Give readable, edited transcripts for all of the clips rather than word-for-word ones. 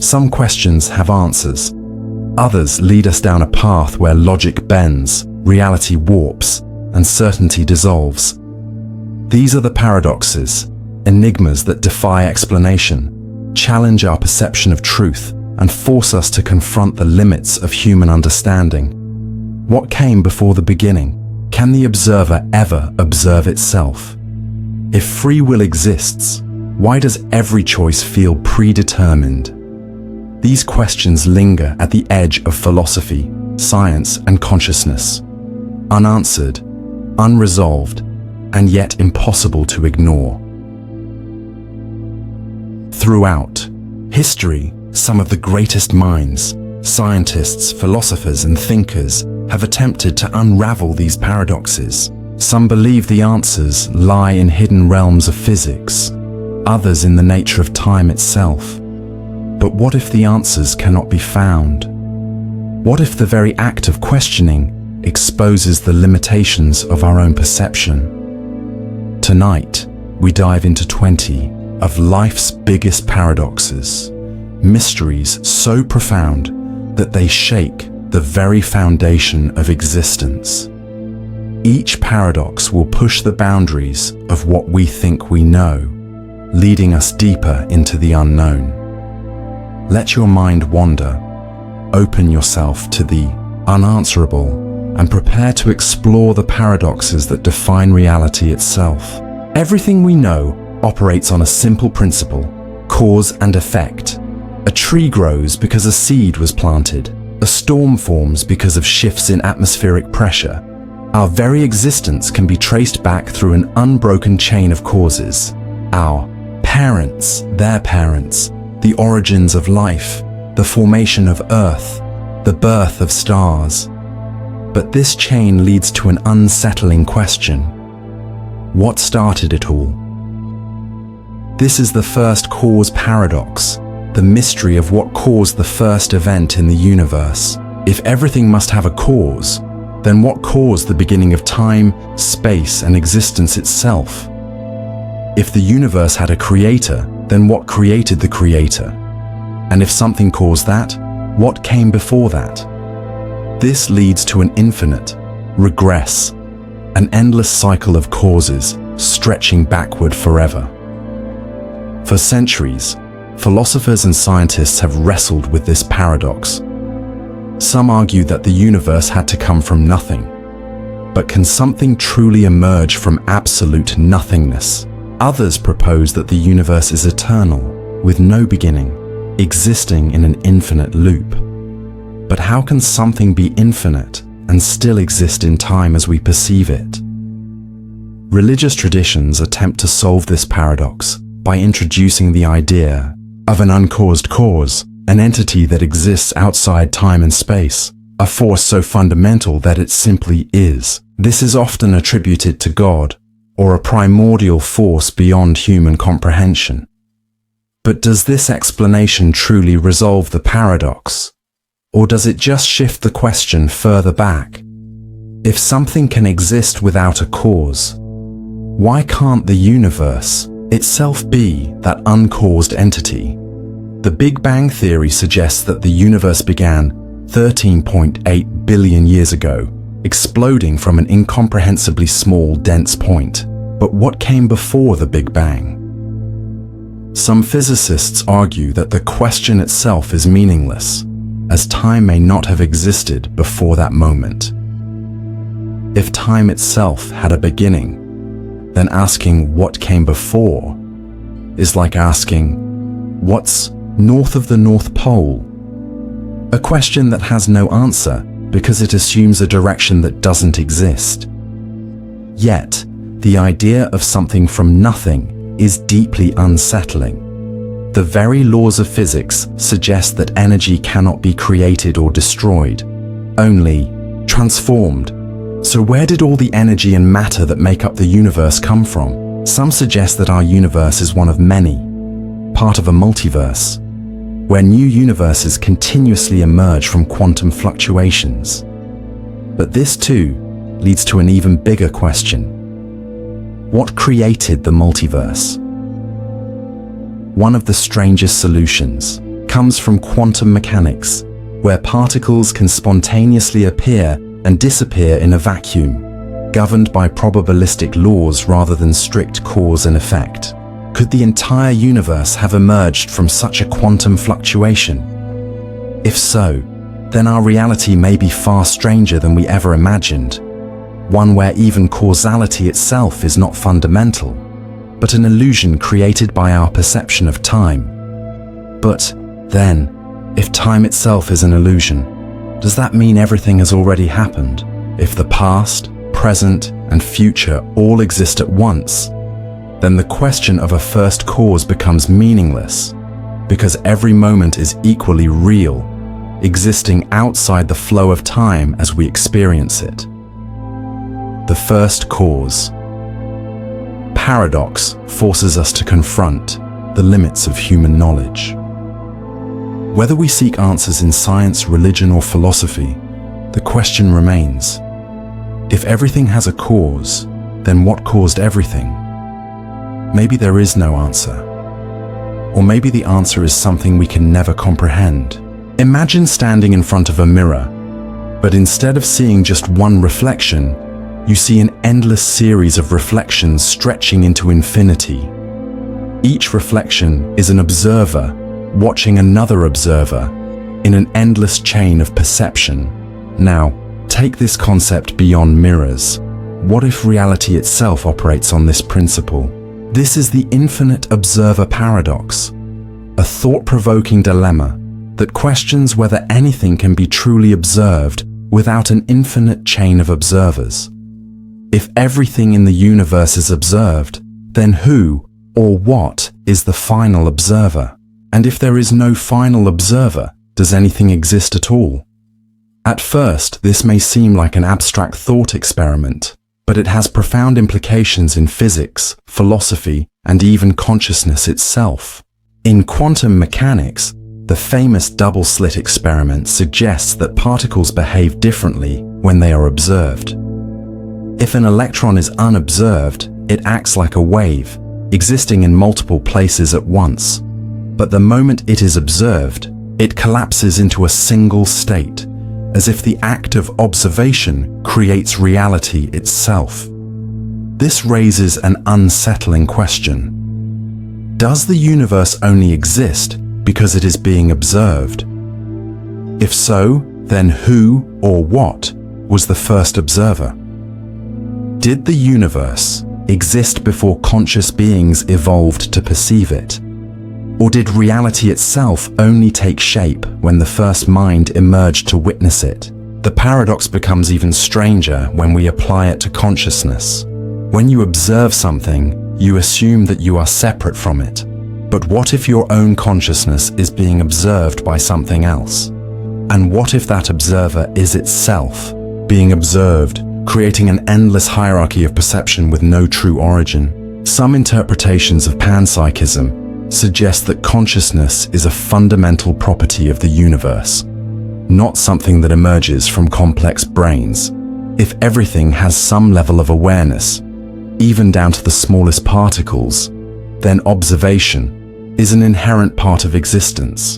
Some questions have answers. Others lead us down a path where logic bends, reality warps, and certainty dissolves. These are the paradoxes, enigmas that defy explanation, challenge our perception of truth, and force us to confront the limits of human understanding. What came before the beginning? Can the observer ever observe itself? If free will exists, why does every choice feel predetermined? These questions linger at the edge of philosophy, science, and consciousness, unanswered, unresolved, and yet impossible to ignore. Throughout history, some of the greatest minds, scientists, philosophers, and thinkers have attempted to unravel these paradoxes. Some believe the answers lie in hidden realms of physics, others in the nature of time itself. But what if the answers cannot be found? What if the very act of questioning exposes the limitations of our own perception? Tonight, we dive into 20 of life's biggest paradoxes, mysteries so profound that they shake the very foundation of existence. Each paradox will push the boundaries of what we think we know, leading us deeper into the unknown. Let your mind wander, open yourself to the unanswerable, and prepare to explore the paradoxes that define reality itself. Everything we know operates on a simple principle: cause and effect. A tree grows because a seed was planted. A storm forms because of shifts in atmospheric pressure. Our very existence can be traced back through an unbroken chain of causes. Our parents, their parents, the origins of life, the formation of Earth, the birth of stars. But this chain leads to an unsettling question. What started it all? This is the first cause paradox, the mystery of what caused the first event in the universe. If everything must have a cause, then what caused the beginning of time, space, and existence itself? If the universe had a creator, then what created the creator? And if something caused that, what came before that? This leads to an infinite regress, an endless cycle of causes stretching backward forever. For centuries, philosophers and scientists have wrestled with this paradox. Some argue that the universe had to come from nothing. But can something truly emerge from absolute nothingness? Others propose that the universe is eternal, with no beginning, existing in an infinite loop. But how can something be infinite and still exist in time as we perceive it? Religious traditions attempt to solve this paradox by introducing the idea of an uncaused cause, an entity that exists outside time and space, a force so fundamental that it simply is. This is often attributed to God, or a primordial force beyond human comprehension. But does this explanation truly resolve the paradox? Or does it just shift the question further back? If something can exist without a cause, why can't the universe itself be that uncaused entity? The Big Bang Theory suggests that the universe began 13.8 billion years ago, exploding from an incomprehensibly small, dense point. But what came before the Big Bang? Some physicists argue that the question itself is meaningless, as time may not have existed before that moment. If time itself had a beginning, then asking what came before is like asking, what's north of the North Pole? A question that has no answer because it assumes a direction that doesn't exist. Yet, the idea of something from nothing is deeply unsettling. The very laws of physics suggest that energy cannot be created or destroyed, only transformed. So where did all the energy and matter that make up the universe come from? Some suggest that our universe is one of many, part of a multiverse, where new universes continuously emerge from quantum fluctuations. But this too leads to an even bigger question. What created the multiverse? One of the strangest solutions comes from quantum mechanics, where particles can spontaneously appear and disappear in a vacuum, governed by probabilistic laws rather than strict cause and effect. Could the entire universe have emerged from such a quantum fluctuation? If so, then our reality may be far stranger than we ever imagined, one where even causality itself is not fundamental, but an illusion created by our perception of time. But then, if time itself is an illusion, does that mean everything has already happened? If the past, present, and future all exist at once, then the question of a first cause becomes meaningless, because every moment is equally real, existing outside the flow of time as we experience it. The first cause. Paradox forces us to confront the limits of human knowledge. Whether we seek answers in science, religion, or philosophy, the question remains: if everything has a cause, then what caused everything? Maybe there is no answer. Or maybe the answer is something we can never comprehend. Imagine standing in front of a mirror, but instead of seeing just one reflection, you see an endless series of reflections stretching into infinity. Each reflection is an observer watching another observer in an endless chain of perception. Now, take this concept beyond mirrors. What if reality itself operates on this principle? This is the infinite observer paradox, a thought-provoking dilemma that questions whether anything can be truly observed without an infinite chain of observers. If everything in the universe is observed, then who or what is the final observer? And if there is no final observer, does anything exist at all? At first, this may seem like an abstract thought experiment, but it has profound implications in physics, philosophy, and even consciousness itself. In quantum mechanics, the famous double-slit experiment suggests that particles behave differently when they are observed. If an electron is unobserved, it acts like a wave, existing in multiple places at once. But the moment it is observed, it collapses into a single state, as if the act of observation creates reality itself. This raises an unsettling question. Does the universe only exist because it is being observed? If so, then who or what was the first observer? Did the universe exist before conscious beings evolved to perceive it? Or did reality itself only take shape when the first mind emerged to witness it? The paradox becomes even stranger when we apply it to consciousness. When you observe something, you assume that you are separate from it. But what if your own consciousness is being observed by something else? And what if that observer is itself being observed, creating an endless hierarchy of perception with no true origin? Some interpretations of panpsychism suggest that consciousness is a fundamental property of the universe, not something that emerges from complex brains. If everything has some level of awareness, even down to the smallest particles, then observation is an inherent part of existence.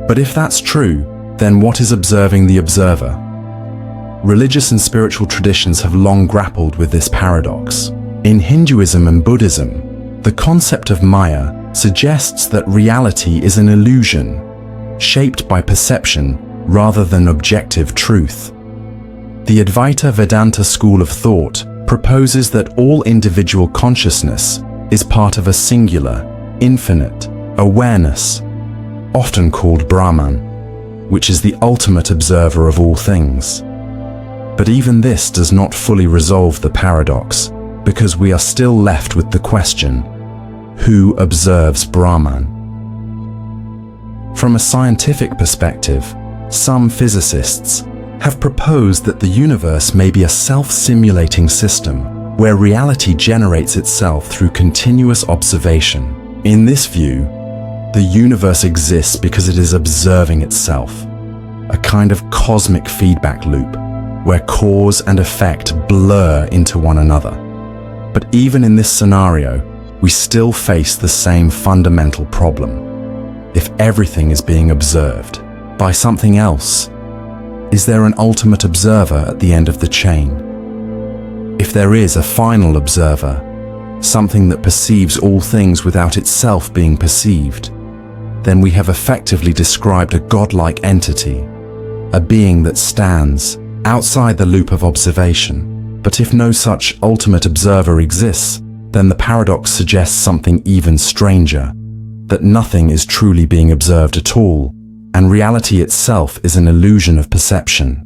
But if that's true, then what is observing the observer? Religious and spiritual traditions have long grappled with this paradox. In Hinduism and Buddhism, the concept of Maya suggests that reality is an illusion, shaped by perception rather than objective truth. The Advaita Vedanta school of thought proposes that all individual consciousness is part of a singular, infinite awareness, often called Brahman, which is the ultimate observer of all things. But even this does not fully resolve the paradox, because we are still left with the question: who observes Brahman? From a scientific perspective, some physicists have proposed that the universe may be a self-simulating system where reality generates itself through continuous observation. In this view, the universe exists because it is observing itself, a kind of cosmic feedback loop where cause and effect blur into one another. But even in this scenario, we still face the same fundamental problem. if everything is being observed by something else? Is there an ultimate observer at the end of the chain? If there is a final observer, something that perceives all things without itself being perceived, then we have effectively described a godlike entity, a being that stands outside the loop of observation. But if no such ultimate observer exists, then the paradox suggests something even stranger, that nothing is truly being observed at all, and reality itself is an illusion of perception.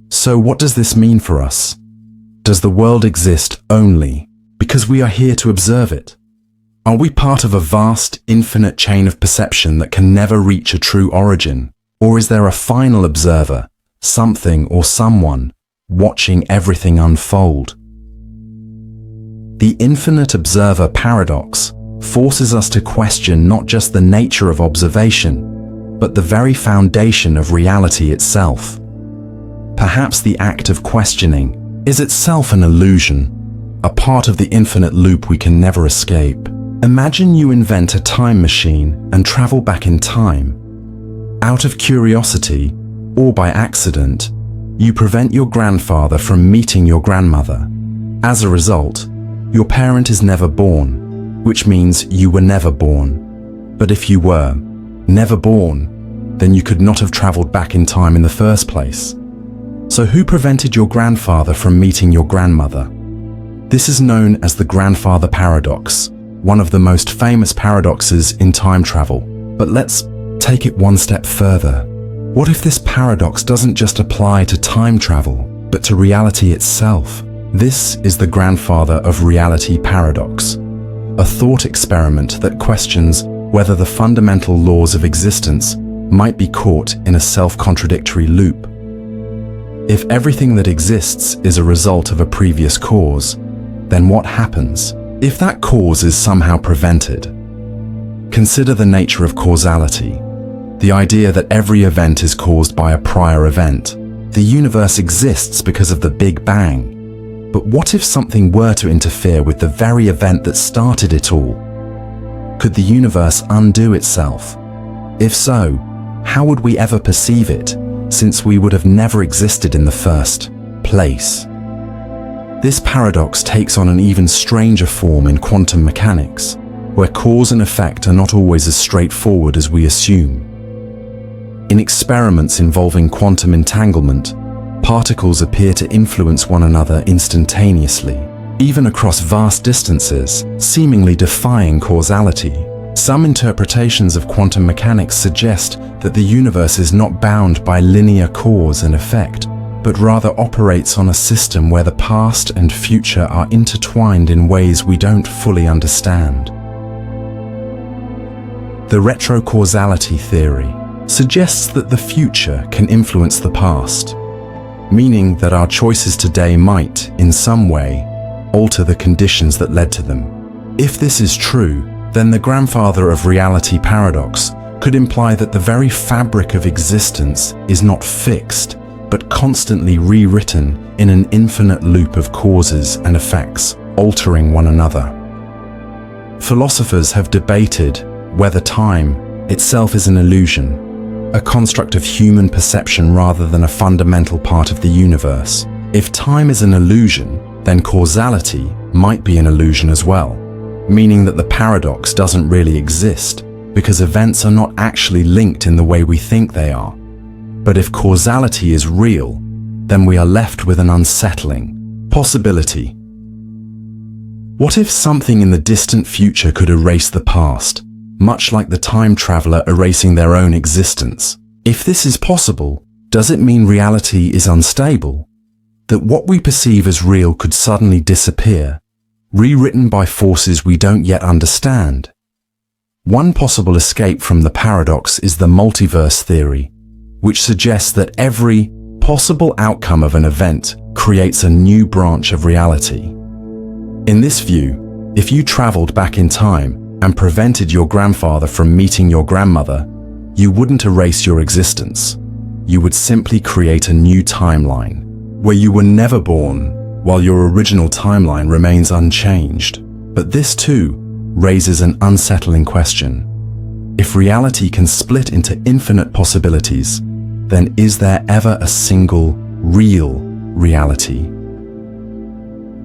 So what does this mean for us? Does the world exist only because we are here to observe it? Are we part of a vast, infinite chain of perception that can never reach a true origin? Or is there a final observer, something or someone, watching everything unfold? The infinite observer paradox forces us to question not just the nature of observation, but the very foundation of reality itself. Perhaps the act of questioning is itself an illusion, a part of the infinite loop we can never escape. Imagine you invent a time machine and travel back in time. Out of curiosity, or by accident, you prevent your grandfather from meeting your grandmother. As a result, your parent is never born, which means you were never born. But if you were never born, then you could not have traveled back in time in the first place. So who prevented your grandfather from meeting your grandmother? This is known as the grandfather paradox, one of the most famous paradoxes in time travel. But let's take it one step further. What if this paradox doesn't just apply to time travel, but to reality itself? This is the grandfather of reality paradox, a thought experiment that questions whether the fundamental laws of existence might be caught in a self-contradictory loop. If everything that exists is a result of a previous cause, then what happens if that cause is somehow prevented? Consider the nature of causality, the idea that every event is caused by a prior event. The universe exists because of the Big Bang. But what if something were to interfere with the very event that started it all? Could the universe undo itself? If so, how would we ever perceive it, since we would have never existed in the first place? This paradox takes on an even stranger form in quantum mechanics, where cause and effect are not always as straightforward as we assume. In experiments involving quantum entanglement, particles appear to influence one another instantaneously, even across vast distances, seemingly defying causality. Some interpretations of quantum mechanics suggest that the universe is not bound by linear cause and effect, but rather operates on a system where the past and future are intertwined in ways we don't fully understand. The retrocausality theory suggests that the future can influence the past, meaning that our choices today might, in some way, alter the conditions that led to them. If this is true, then the grandfather of reality paradox could imply that the very fabric of existence is not fixed, but constantly rewritten in an infinite loop of causes and effects, altering one another. Philosophers have debated whether time itself is an illusion, a construct of human perception rather than a fundamental part of the universe. If time is an illusion, then causality might be an illusion as well, meaning that the paradox doesn't really exist because events are not actually linked in the way we think they are. But if causality is real, then we are left with an unsettling possibility. What if something in the distant future could erase the past, much like the time traveler erasing their own existence? If this is possible, does it mean reality is unstable? That what we perceive as real could suddenly disappear, rewritten by forces we don't yet understand? One possible escape from the paradox is the multiverse theory, which suggests that every possible outcome of an event creates a new branch of reality. In this view, if you traveled back in time and prevented your grandfather from meeting your grandmother, you wouldn't erase your existence. You would simply create a new timeline, where you were never born, while your original timeline remains unchanged. But this too raises an unsettling question. If reality can split into infinite possibilities, then is there ever a single, real reality?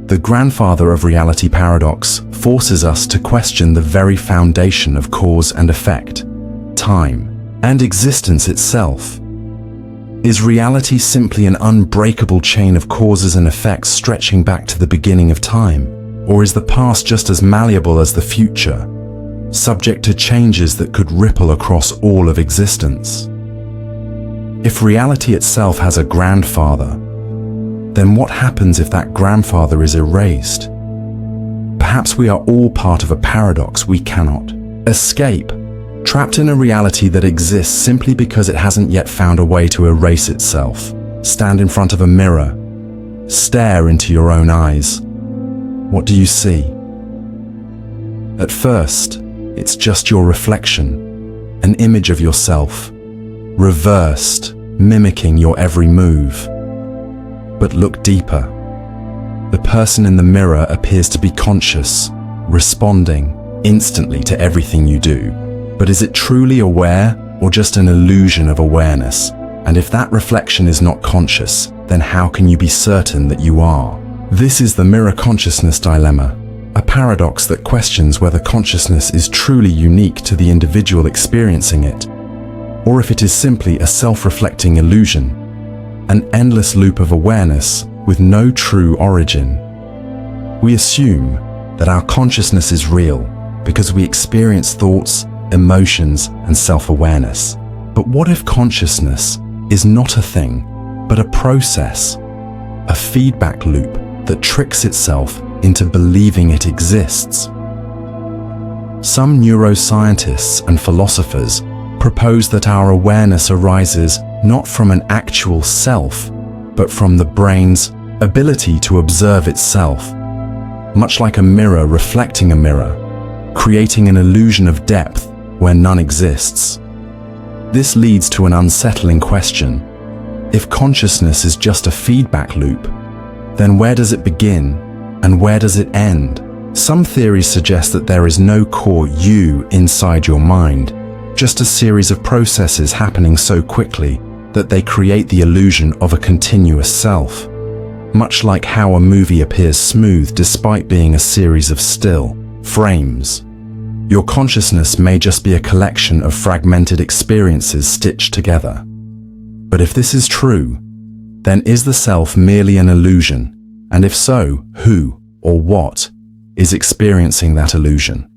The grandfather of reality paradox forces us to question the very foundation of cause and effect, time, and existence itself. Is reality simply an unbreakable chain of causes and effects stretching back to the beginning of time? Or is the past just as malleable as the future, subject to changes that could ripple across all of existence? If reality itself has a grandfather, then what happens if that grandfather is erased? Perhaps we are all part of a paradox we cannot escape, trapped in a reality that exists simply because it hasn't yet found a way to erase itself. Stand in front of a mirror, stare into your own eyes. What do you see? At first, it's just your reflection, an image of yourself, reversed, mimicking your every move. But look deeper. The person in the mirror appears to be conscious, responding instantly to everything you do. But is it truly aware or just an illusion of awareness? And if that reflection is not conscious, then how can you be certain that you are? This is the mirror consciousness dilemma, a paradox that questions whether consciousness is truly unique to the individual experiencing it, or if it is simply a self-reflecting illusion, an endless loop of awareness with no true origin. We assume that our consciousness is real because we experience thoughts, emotions, and self-awareness. But what if consciousness is not a thing, but a process, a feedback loop that tricks itself into believing it exists? Some neuroscientists and philosophers propose that our awareness arises not from an actual self, but from the brain's ability to observe itself, much like a mirror reflecting a mirror, creating an illusion of depth where none exists. This leads to an unsettling question. If consciousness is just a feedback loop, then where does it begin and where does it end? Some theories suggest that there is no core you inside your mind, just a series of processes happening so quickly that they create the illusion of a continuous self, much like how a movie appears smooth despite being a series of still frames. Your consciousness may just be a collection of fragmented experiences stitched together. But if this is true, then is the self merely an illusion? And if so, who or what is experiencing that illusion?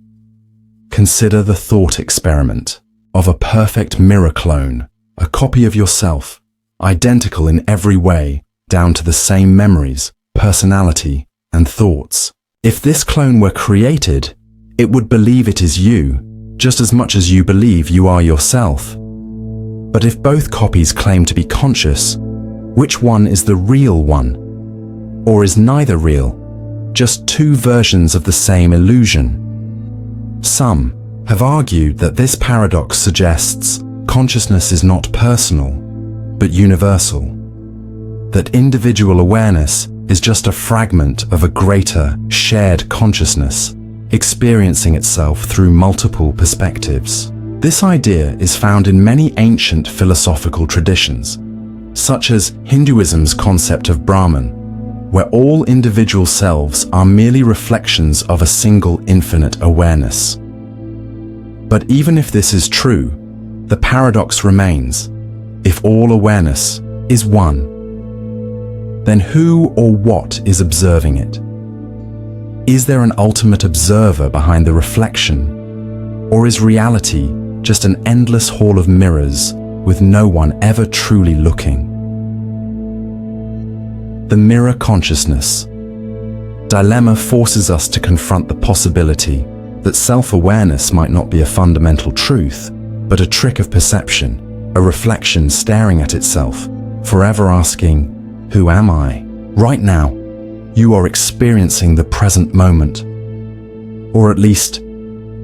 Consider the thought experiment of a perfect mirror clone, a copy of yourself, identical in every way, down to the same memories, personality, and thoughts. If this clone were created, it would believe it is you, just as much as you believe you are yourself. But if both copies claim to be conscious, which one is the real one? Or is neither real, just two versions of the same illusion? Some have argued that this paradox suggests consciousness is not personal, but universal. That individual awareness is just a fragment of a greater, shared consciousness, experiencing itself through multiple perspectives. This idea is found in many ancient philosophical traditions, such as Hinduism's concept of Brahman, where all individual selves are merely reflections of a single infinite awareness. But even if this is true, the paradox remains. If all awareness is one, then who or what is observing it? Is there an ultimate observer behind the reflection? Or is reality just an endless hall of mirrors with no one ever truly looking? The mirror consciousness dilemma forces us to confront the possibility that self-awareness might not be a fundamental truth, but a trick of perception, a reflection staring at itself, forever asking, "Who am I?" Right now, you are experiencing the present moment. Or at least,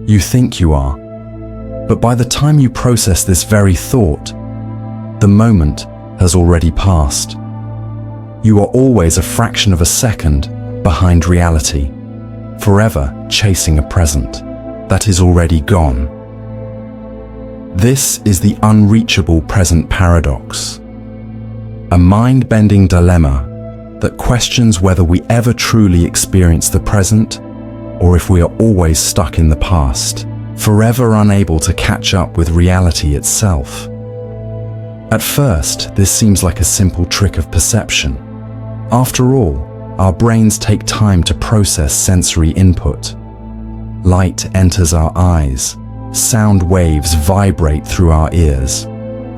you think you are. But by the time you process this very thought, the moment has already passed. You are always a fraction of a second behind reality, forever chasing a present that is already gone. This is the unreachable present paradox, a mind-bending dilemma that questions whether we ever truly experience the present or if we are always stuck in the past, forever unable to catch up with reality itself. At first, this seems like a simple trick of perception. After all, our brains take time to process sensory input. Light enters our eyes, sound waves vibrate through our ears,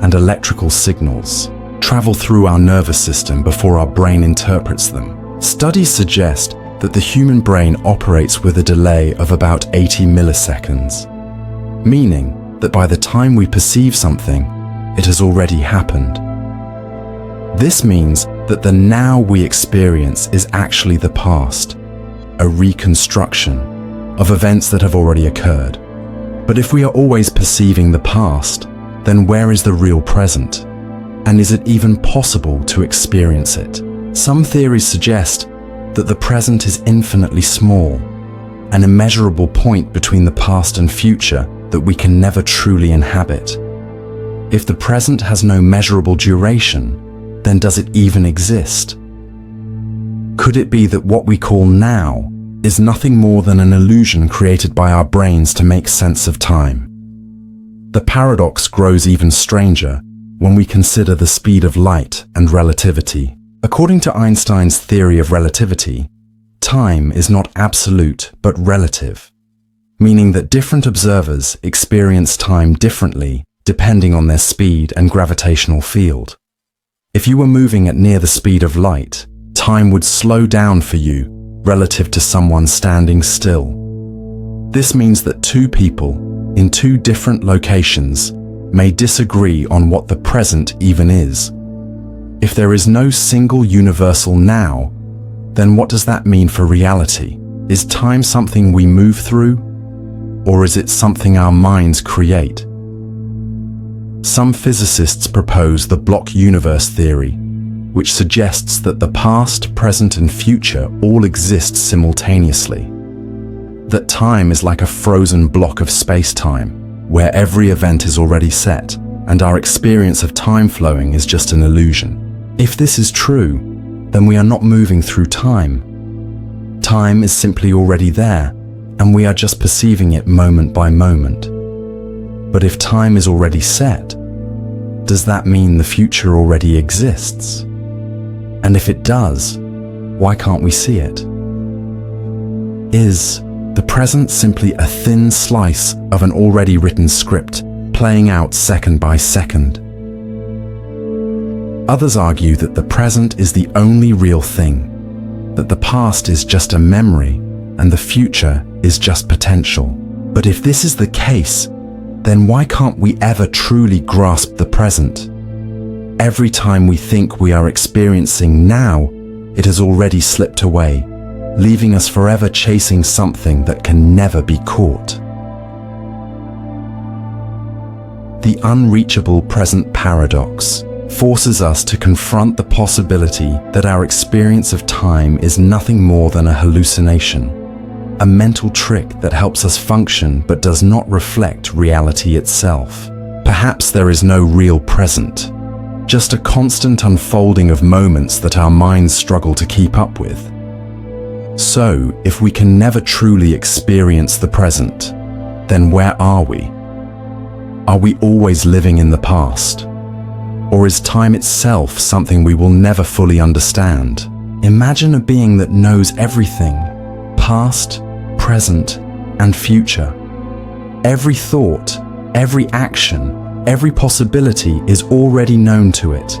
and electrical signals travel through our nervous system before our brain interprets them. Studies suggest that the human brain operates with a delay of about 80 milliseconds, meaning that by the time we perceive something, it has already happened. This means that the now we experience is actually the past, a reconstruction of events that have already occurred. But if we are always perceiving the past, then where is the real present? And is it even possible to experience it? Some theories suggest that the present is infinitely small, an immeasurable point between the past and future that we can never truly inhabit. If the present has no measurable duration, then does it even exist? Could it be that what we call now is nothing more than an illusion created by our brains to make sense of time? The paradox grows even stranger when we consider the speed of light and relativity. According to Einstein's theory of relativity, time is not absolute but relative, meaning that different observers experience time differently depending on their speed and gravitational field. If you were moving at near the speed of light, time would slow down for you relative to someone standing still. This means that two people in two different locations may disagree on what the present even is. If there is no single universal now, then what does that mean for reality? Is time something we move through, or is it something our minds create? Some physicists propose the block universe theory, which suggests that the past, present, and future all exist simultaneously. That time is like a frozen block of space-time, where every event is already set, and our experience of time flowing is just an illusion. If this is true, then we are not moving through time. Time is simply already there, and we are just perceiving it moment by moment. But if time is already set, does that mean the future already exists? And if it does, why can't we see it? Is the present simply a thin slice of an already written script, playing out second by second? Others argue that the present is the only real thing, that the past is just a memory and the future is just potential. But if this is the case, then why can't we ever truly grasp the present? Every time we think we are experiencing now, it has already slipped away, leaving us forever chasing something that can never be caught. The unreachable present paradox forces us to confront the possibility that our experience of time is nothing more than a hallucination, a mental trick that helps us function but does not reflect reality itself. Perhaps there is no real present, just a constant unfolding of moments that our minds struggle to keep up with. So, if we can never truly experience the present, then where are we? Are we always living in the past? Or is time itself something we will never fully understand? Imagine a being that knows everything, past, present, and future. Every thought, every action, every possibility is already known to it.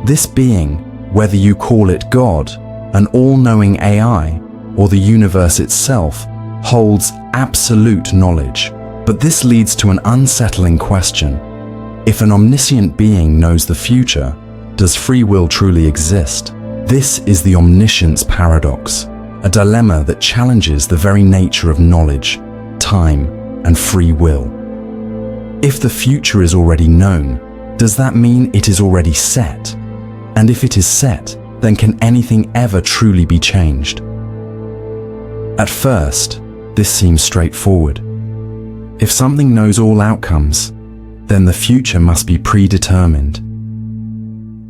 This being, whether you call it God, an all-knowing AI, or the universe itself, holds absolute knowledge. But this leads to an unsettling question. If an omniscient being knows the future, does free will truly exist? This is the Omniscience Paradox, a dilemma that challenges the very nature of knowledge, time, and free will. If the future is already known, does that mean it is already set? And if it is set, then can anything ever truly be changed? At first, this seems straightforward. If something knows all outcomes, then the future must be predetermined.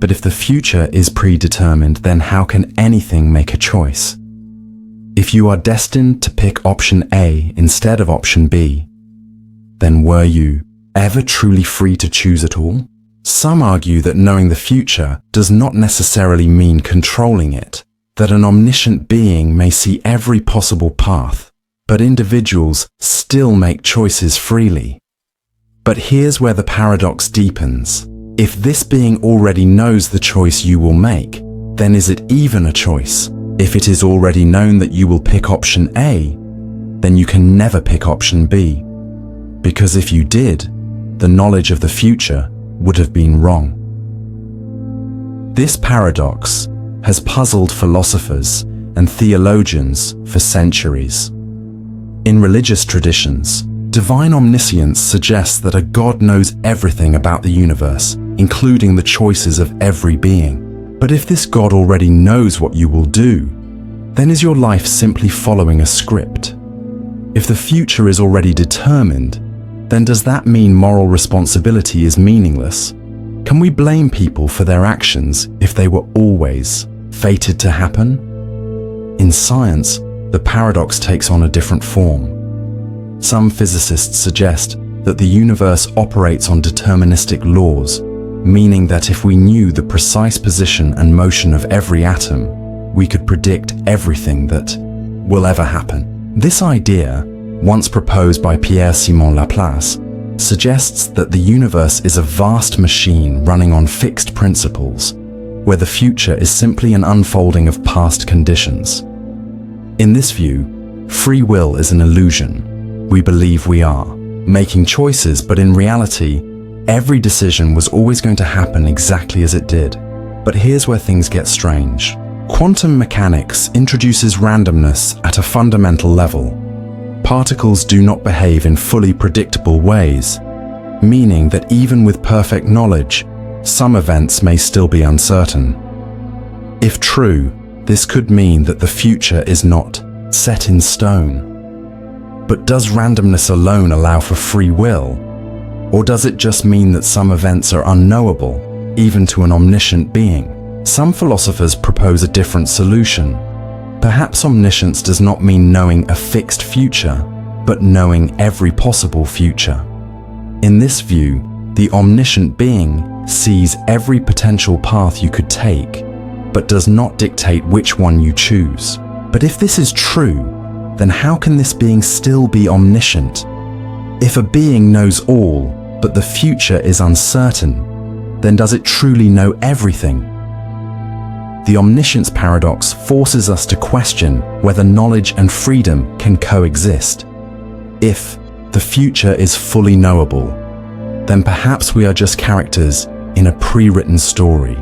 But if the future is predetermined, then how can anything make a choice? If you are destined to pick option A instead of option B, then were you ever truly free to choose at all? Some argue that knowing the future does not necessarily mean controlling it, that an omniscient being may see every possible path, but individuals still make choices freely. But here's where the paradox deepens. If this being already knows the choice you will make, then is it even a choice? If it is already known that you will pick option A, then you can never pick option B. Because if you did, the knowledge of the future would have been wrong. This paradox has puzzled philosophers and theologians for centuries. In religious traditions, divine omniscience suggests that a God knows everything about the universe, including the choices of every being. But if this God already knows what you will do, then is your life simply following a script? If the future is already determined, then does that mean moral responsibility is meaningless? Can we blame people for their actions if they were always fated to happen? In science, the paradox takes on a different form. Some physicists suggest that the universe operates on deterministic laws, meaning that if we knew the precise position and motion of every atom, we could predict everything that will ever happen. This idea, once proposed by Pierre-Simon Laplace, suggests that the universe is a vast machine running on fixed principles, where the future is simply an unfolding of past conditions. In this view, free will is an illusion. We believe we are making choices, but in reality, every decision was always going to happen exactly as it did. But here's where things get strange. Quantum mechanics introduces randomness at a fundamental level. Particles do not behave in fully predictable ways, meaning that even with perfect knowledge, some events may still be uncertain. If true, this could mean that the future is not set in stone. But does randomness alone allow for free will? Or does it just mean that some events are unknowable, even to an omniscient being? Some philosophers propose a different solution. Perhaps omniscience does not mean knowing a fixed future, but knowing every possible future. In this view, the omniscient being sees every potential path you could take, but does not dictate which one you choose. But if this is true, then how can this being still be omniscient? If a being knows all, but the future is uncertain, then does it truly know everything? The Omniscience Paradox forces us to question whether knowledge and freedom can coexist. If the future is fully knowable, then perhaps we are just characters in a pre-written story.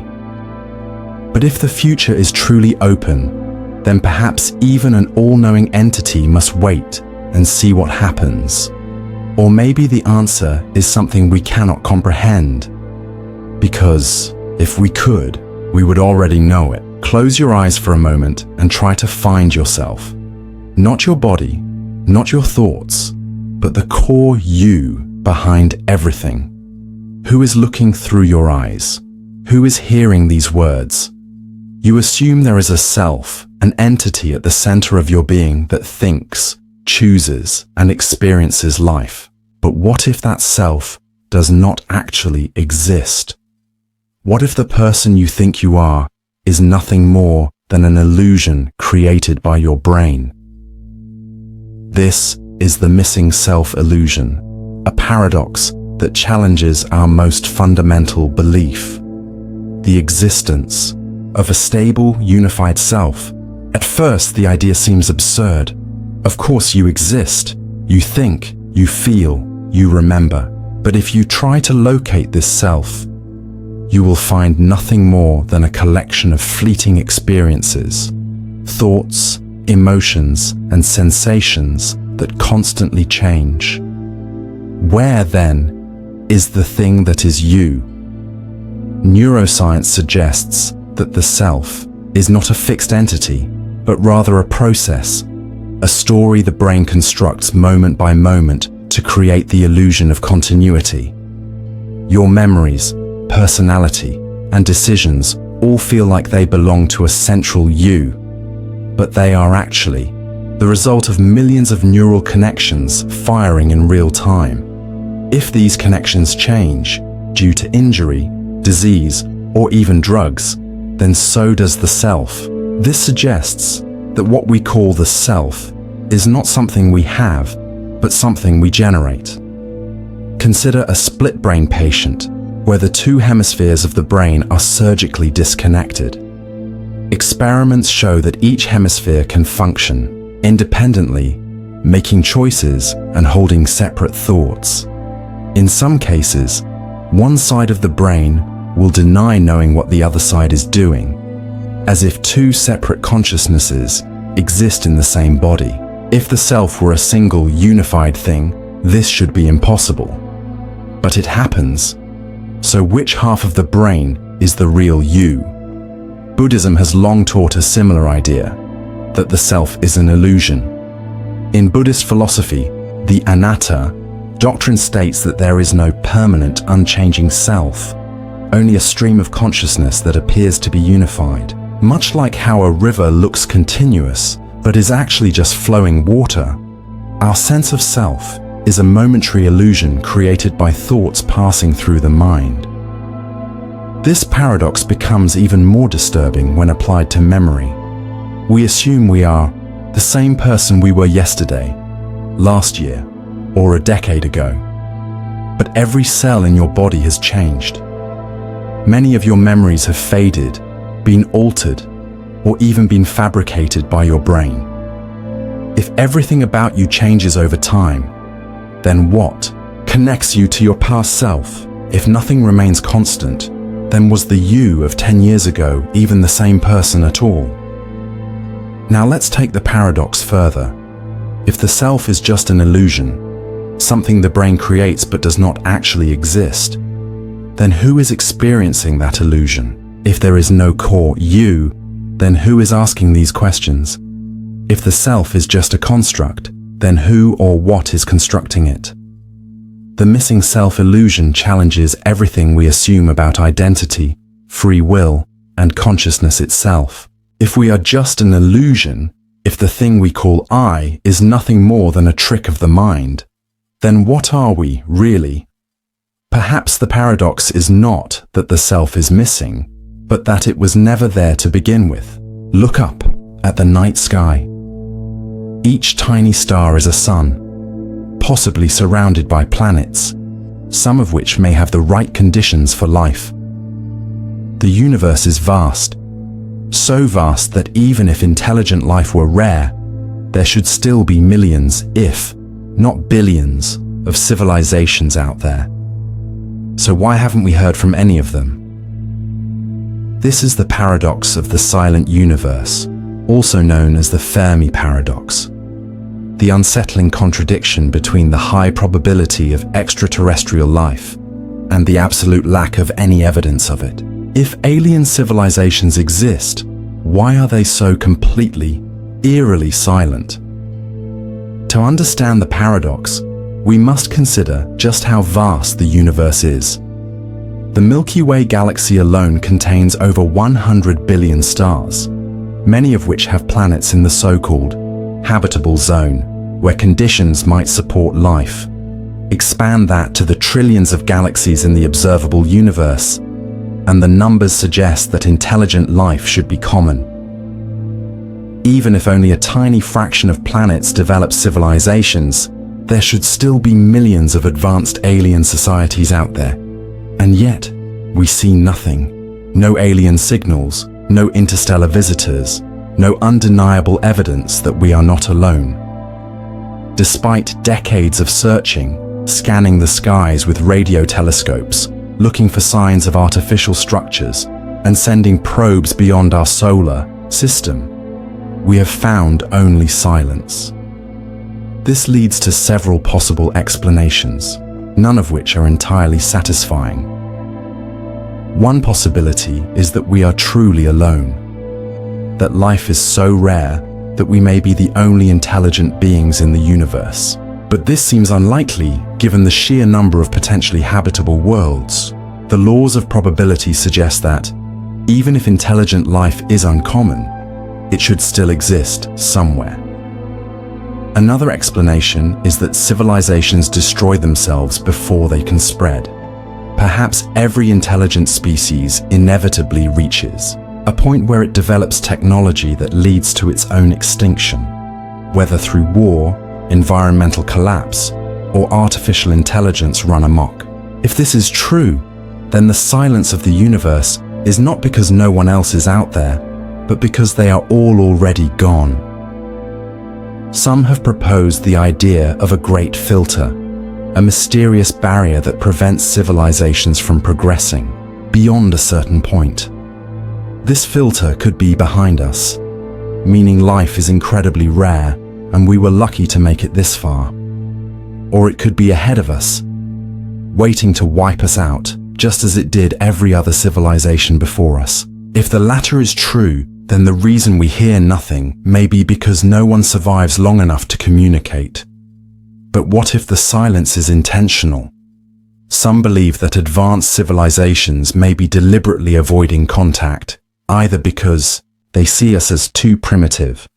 But if the future is truly open, then perhaps even an all-knowing entity must wait and see what happens. Or maybe the answer is something we cannot comprehend. Because if we could, we would already know it. Close your eyes for a moment and try to find yourself. Not your body, not your thoughts, but the core you behind everything. Who is looking through your eyes? Who is hearing these words? You assume there is a self, an entity at the center of your being that thinks, chooses, and experiences life. But what if that self does not actually exist? What if the person you think you are is nothing more than an illusion created by your brain? This is the missing self illusion, a paradox that challenges our most fundamental belief, the existence of a stable, unified self. At first, the idea seems absurd. Of course you exist, you think, you feel, you remember. But if you try to locate this self, you will find nothing more than a collection of fleeting experiences, thoughts, emotions, and sensations that constantly change. Where, then, is the thing that is you? Neuroscience suggests that the self is not a fixed entity, but rather a process, a story the brain constructs moment by moment to create the illusion of continuity. Your memories, personality, and decisions all feel like they belong to a central you, but they are actually the result of millions of neural connections firing in real time. If these connections change due to injury, disease, or even drugs, then so does the self. This suggests that what we call the self is not something we have, but something we generate. Consider a split brain patient, where the two hemispheres of the brain are surgically disconnected. Experiments show that each hemisphere can function independently, making choices and holding separate thoughts. In some cases, one side of the brain will deny knowing what the other side is doing, as if two separate consciousnesses exist in the same body. If the self were a single, unified thing, this should be impossible. But it happens. So which half of the brain is the real you? Buddhism has long taught a similar idea, that the self is an illusion. In Buddhist philosophy, the anatta doctrine states that there is no permanent, unchanging self, only a stream of consciousness that appears to be unified. Much like how a river looks continuous, but is actually just flowing water, our sense of self is a momentary illusion created by thoughts passing through the mind. This paradox becomes even more disturbing when applied to memory. We assume we are the same person we were yesterday, last year, or a decade ago. But every cell in your body has changed. Many of your memories have faded, been altered, or even been fabricated by your brain. If everything about you changes over time, then what connects you to your past self? If nothing remains constant, then was the you of 10 years ago even the same person at all? Now let's take the paradox further. If the self is just an illusion, something the brain creates but does not actually exist, then who is experiencing that illusion? If there is no core you, then who is asking these questions? If the self is just a construct, then who or what is constructing it? The missing self-illusion challenges everything we assume about identity, free will, and consciousness itself. If we are just an illusion, if the thing we call I is nothing more than a trick of the mind, then what are we, really? Perhaps the paradox is not that the self is missing, but that it was never there to begin with. Look up at the night sky. Each tiny star is a sun, possibly surrounded by planets, some of which may have the right conditions for life. The universe is vast, so vast that even if intelligent life were rare, there should still be millions, if not billions, of civilizations out there. So why haven't we heard from any of them? This is the paradox of the silent universe, also known as the Fermi paradox. The unsettling contradiction between the high probability of extraterrestrial life and the absolute lack of any evidence of it. If alien civilizations exist, why are they so completely, eerily silent? To understand the paradox, we must consider just how vast the universe is. The Milky Way galaxy alone contains over 100 billion stars, many of which have planets in the so-called habitable zone, where conditions might support life. Expand that to the trillions of galaxies in the observable universe, and the numbers suggest that intelligent life should be common. Even if only a tiny fraction of planets develop civilizations, there should still be millions of advanced alien societies out there. And yet, we see nothing. No alien signals, no interstellar visitors, no undeniable evidence that we are not alone. Despite decades of searching, scanning the skies with radio telescopes, looking for signs of artificial structures, and sending probes beyond our solar system, we have found only silence. This leads to several possible explanations, none of which are entirely satisfying. One possibility is that we are truly alone, that life is so rare that we may be the only intelligent beings in the universe. But this seems unlikely given the sheer number of potentially habitable worlds. The laws of probability suggest that, even if intelligent life is uncommon, it should still exist somewhere. Another explanation is that civilizations destroy themselves before they can spread. Perhaps every intelligent species inevitably reaches a point where it develops technology that leads to its own extinction, whether through war, environmental collapse, or artificial intelligence run amok. If this is true, then the silence of the universe is not because no one else is out there, but because they are all already gone. Some have proposed the idea of a great filter, a mysterious barrier that prevents civilizations from progressing beyond a certain point. This filter could be behind us, meaning life is incredibly rare and we were lucky to make it this far. Or it could be ahead of us, waiting to wipe us out, just as it did every other civilization before us. If the latter is true, then the reason we hear nothing may be because no one survives long enough to communicate. But what if the silence is intentional? Some believe that advanced civilizations may be deliberately avoiding contact, either because they see us as too primitive,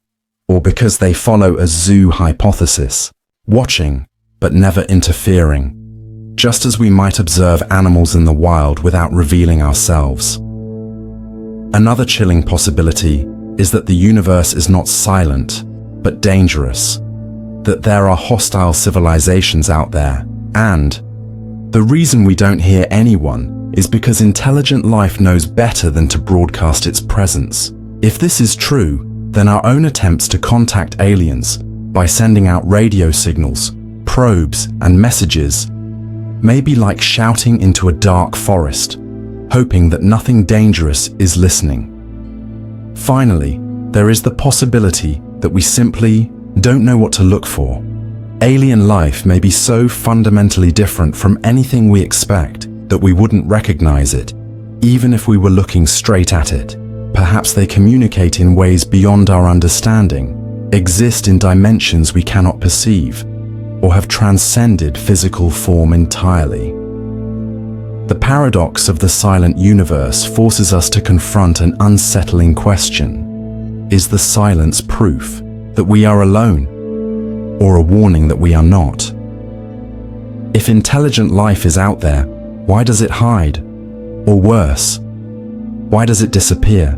or because they follow a zoo hypothesis, watching but never interfering, just as we might observe animals in the wild without revealing ourselves. Another chilling possibility is that the universe is not silent, but dangerous, that there are hostile civilizations out there, and the reason we don't hear anyone is because intelligent life knows better than to broadcast its presence. If this is true, then our own attempts to contact aliens by sending out radio signals, probes, and messages may be like shouting into a dark forest, hoping that nothing dangerous is listening. Finally, there is the possibility that we simply don't know what to look for. Alien life may be so fundamentally different from anything we expect that we wouldn't recognize it, even if we were looking straight at it. Perhaps they communicate in ways beyond our understanding, exist in dimensions we cannot perceive, or have transcended physical form entirely. The paradox of the silent universe forces us to confront an unsettling question. Is the silence proof that we are alone, or a warning that we are not? If intelligent life is out there, why does it hide? Or worse, why does it disappear?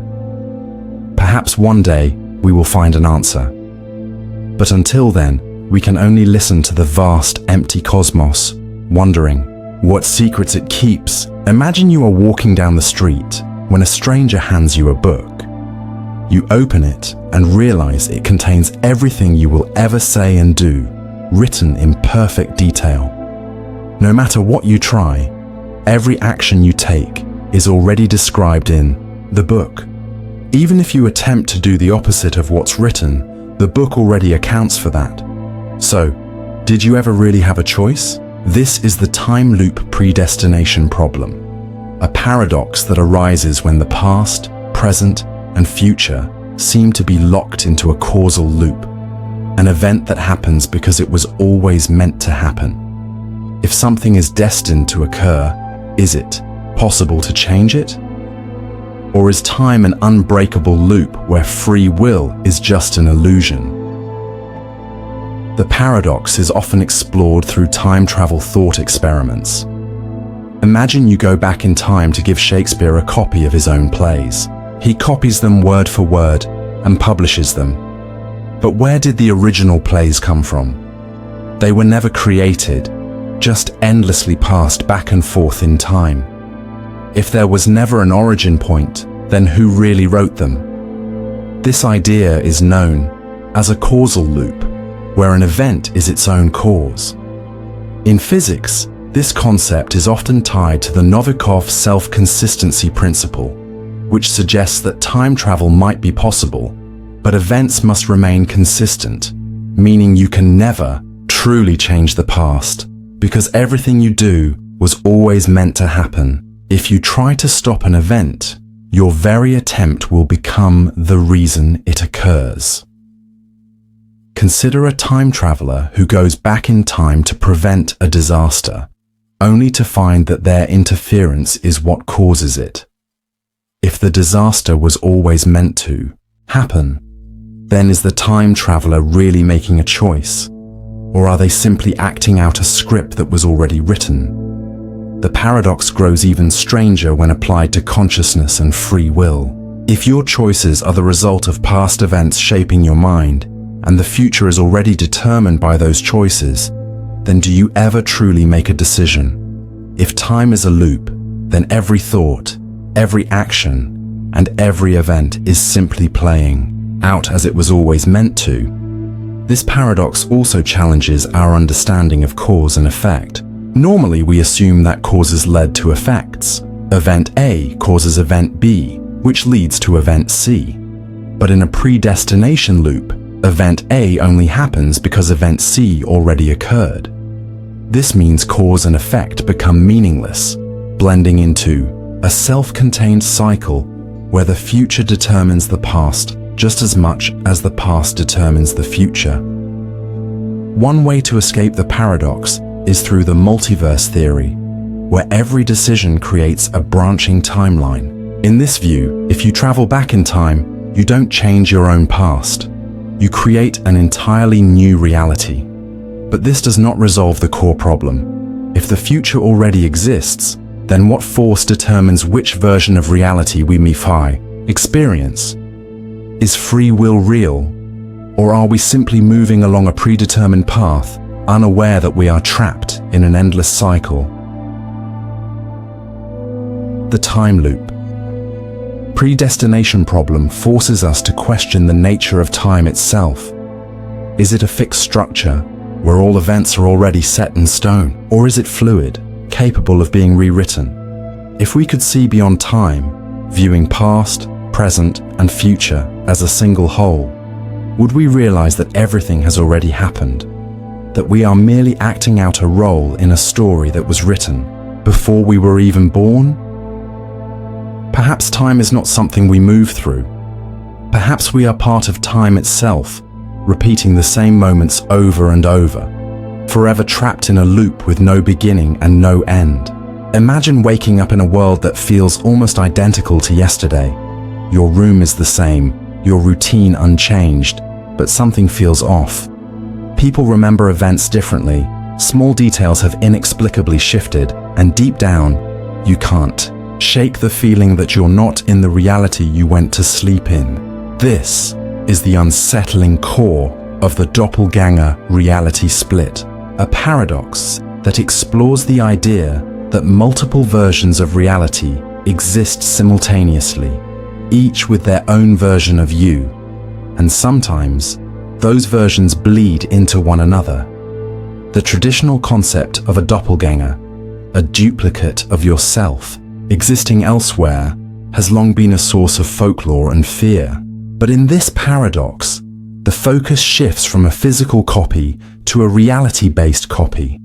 Perhaps one day we will find an answer. But until then, we can only listen to the vast, empty cosmos, wondering what secrets it keeps. Imagine you are walking down the street when a stranger hands you a book. You open it and realize it contains everything you will ever say and do, written in perfect detail. No matter what you try, every action you take is already described in the book. Even if you attempt to do the opposite of what's written, the book already accounts for that. So, did you ever really have a choice? This is the time loop predestination problem, a paradox that arises when the past, present, and future seem to be locked into a causal loop, an event that happens because it was always meant to happen. If something is destined to occur, is it possible to change it? Or is time an unbreakable loop where free will is just an illusion? The paradox is often explored through time travel thought experiments. Imagine you go back in time to give Shakespeare a copy of his own plays. He copies them word for word and publishes them. But where did the original plays come from? They were never created, just endlessly passed back and forth in time. If there was never an origin point, then who really wrote them? This idea is known as a causal loop, where an event is its own cause. In physics, this concept is often tied to the Novikov self-consistency principle, which suggests that time travel might be possible, but events must remain consistent, meaning you can never truly change the past, because everything you do was always meant to happen. If you try to stop an event, your very attempt will become the reason it occurs. Consider a time traveler who goes back in time to prevent a disaster, only to find that their interference is what causes it. If the disaster was always meant to happen, then is the time traveler really making a choice? Or are they simply acting out a script that was already written? The paradox grows even stranger when applied to consciousness and free will. If your choices are the result of past events shaping your mind, and the future is already determined by those choices, then do you ever truly make a decision? If time is a loop, then every thought, every action, and every event is simply playing out as it was always meant to. This paradox also challenges our understanding of cause and effect. Normally, we assume that causes led to effects. Event A causes event B, which leads to event C. But in a predestination loop, event A only happens because event C already occurred. This means cause and effect become meaningless, blending into a self-contained cycle where the future determines the past just as much as the past determines the future. One way to escape the paradox is through the multiverse theory, where every decision creates a branching timeline. In this view, if you travel back in time, you don't change your own past. You create an entirely new reality. But this does not resolve the core problem. If the future already exists, then what force determines which version of reality we experience? Is free will real? Or are we simply moving along a predetermined path, unaware that we are trapped in an endless cycle? The time loop. Predestination problem forces us to question the nature of time itself. Is it a fixed structure, where all events are already set in stone? Or is it fluid, capable of being rewritten? If we could see beyond time, viewing past, present, and future as a single whole, would we realize that everything has already happened? That we are merely acting out a role in a story that was written before we were even born? Perhaps time is not something we move through. Perhaps we are part of time itself, repeating the same moments over and over, forever trapped in a loop with no beginning and no end. Imagine waking up in a world that feels almost identical to yesterday. Your room is the same, your routine unchanged, but something feels off. People remember events differently, small details have inexplicably shifted, and deep down, you can't shake the feeling that you're not in the reality you went to sleep in. This is the unsettling core of the Doppelgänger reality split, a paradox that explores the idea that multiple versions of reality exist simultaneously, each with their own version of you, and sometimes those versions bleed into one another. The traditional concept of a doppelganger, a duplicate of yourself, existing elsewhere, has long been a source of folklore and fear. But in this paradox, the focus shifts from a physical copy to a reality-based copy.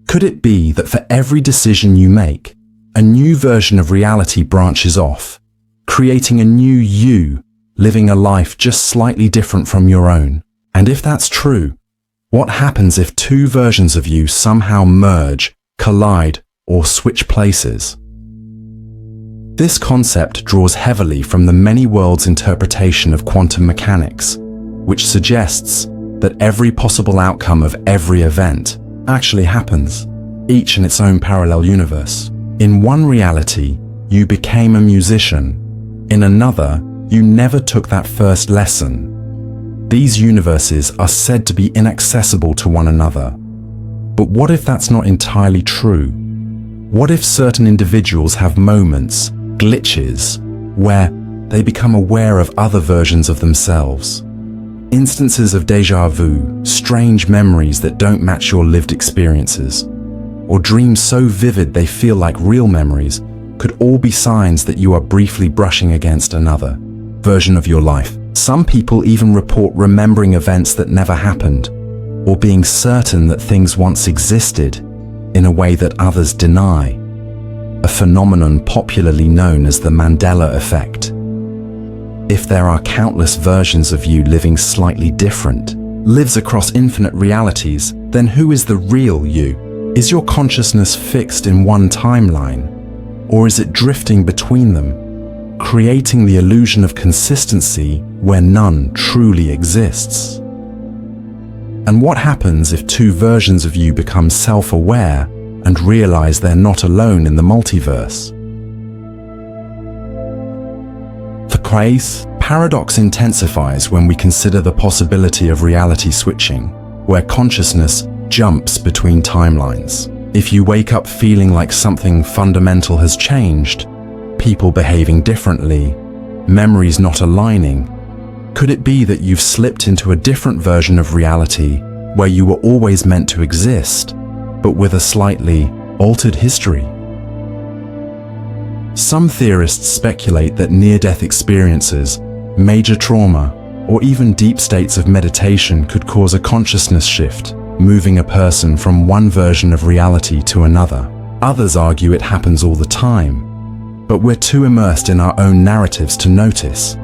Could it be that for every decision you make, a new version of reality branches off, creating a new you, living a life just slightly different from your own? And if that's true, what happens if two versions of you somehow merge, collide, or switch places? This concept draws heavily from the many worlds interpretation of quantum mechanics, which suggests that every possible outcome of every event actually happens, each in its own parallel universe. In one reality, you became a musician. In another, you never took that first lesson. These universes are said to be inaccessible to one another. But what if that's not entirely true? What if certain individuals have moments, glitches, where they become aware of other versions of themselves? Instances of déjà vu, strange memories that don't match your lived experiences, or dreams so vivid they feel like real memories, could all be signs that you are briefly brushing against another version of your life. Some people even report remembering events that never happened, or being certain that things once existed in a way that others deny, a phenomenon popularly known as the Mandela effect. If there are countless versions of you living slightly different, lives across infinite realities, then who is the real you? Is your consciousness fixed in one timeline, or is it drifting between them, creating the illusion of consistency where none truly exists? And what happens if two versions of you become self-aware and realize they're not alone in the multiverse? For Claes, paradox intensifies when we consider the possibility of reality switching, where consciousness jumps between timelines. If you wake up feeling like something fundamental has changed, people behaving differently, memories not aligning, could it be that you've slipped into a different version of reality where you were always meant to exist, but with a slightly altered history? Some theorists speculate that near-death experiences, major trauma, or even deep states of meditation could cause a consciousness shift, moving a person from one version of reality to another. Others argue it happens all the time, but we're too immersed in our own narratives to notice.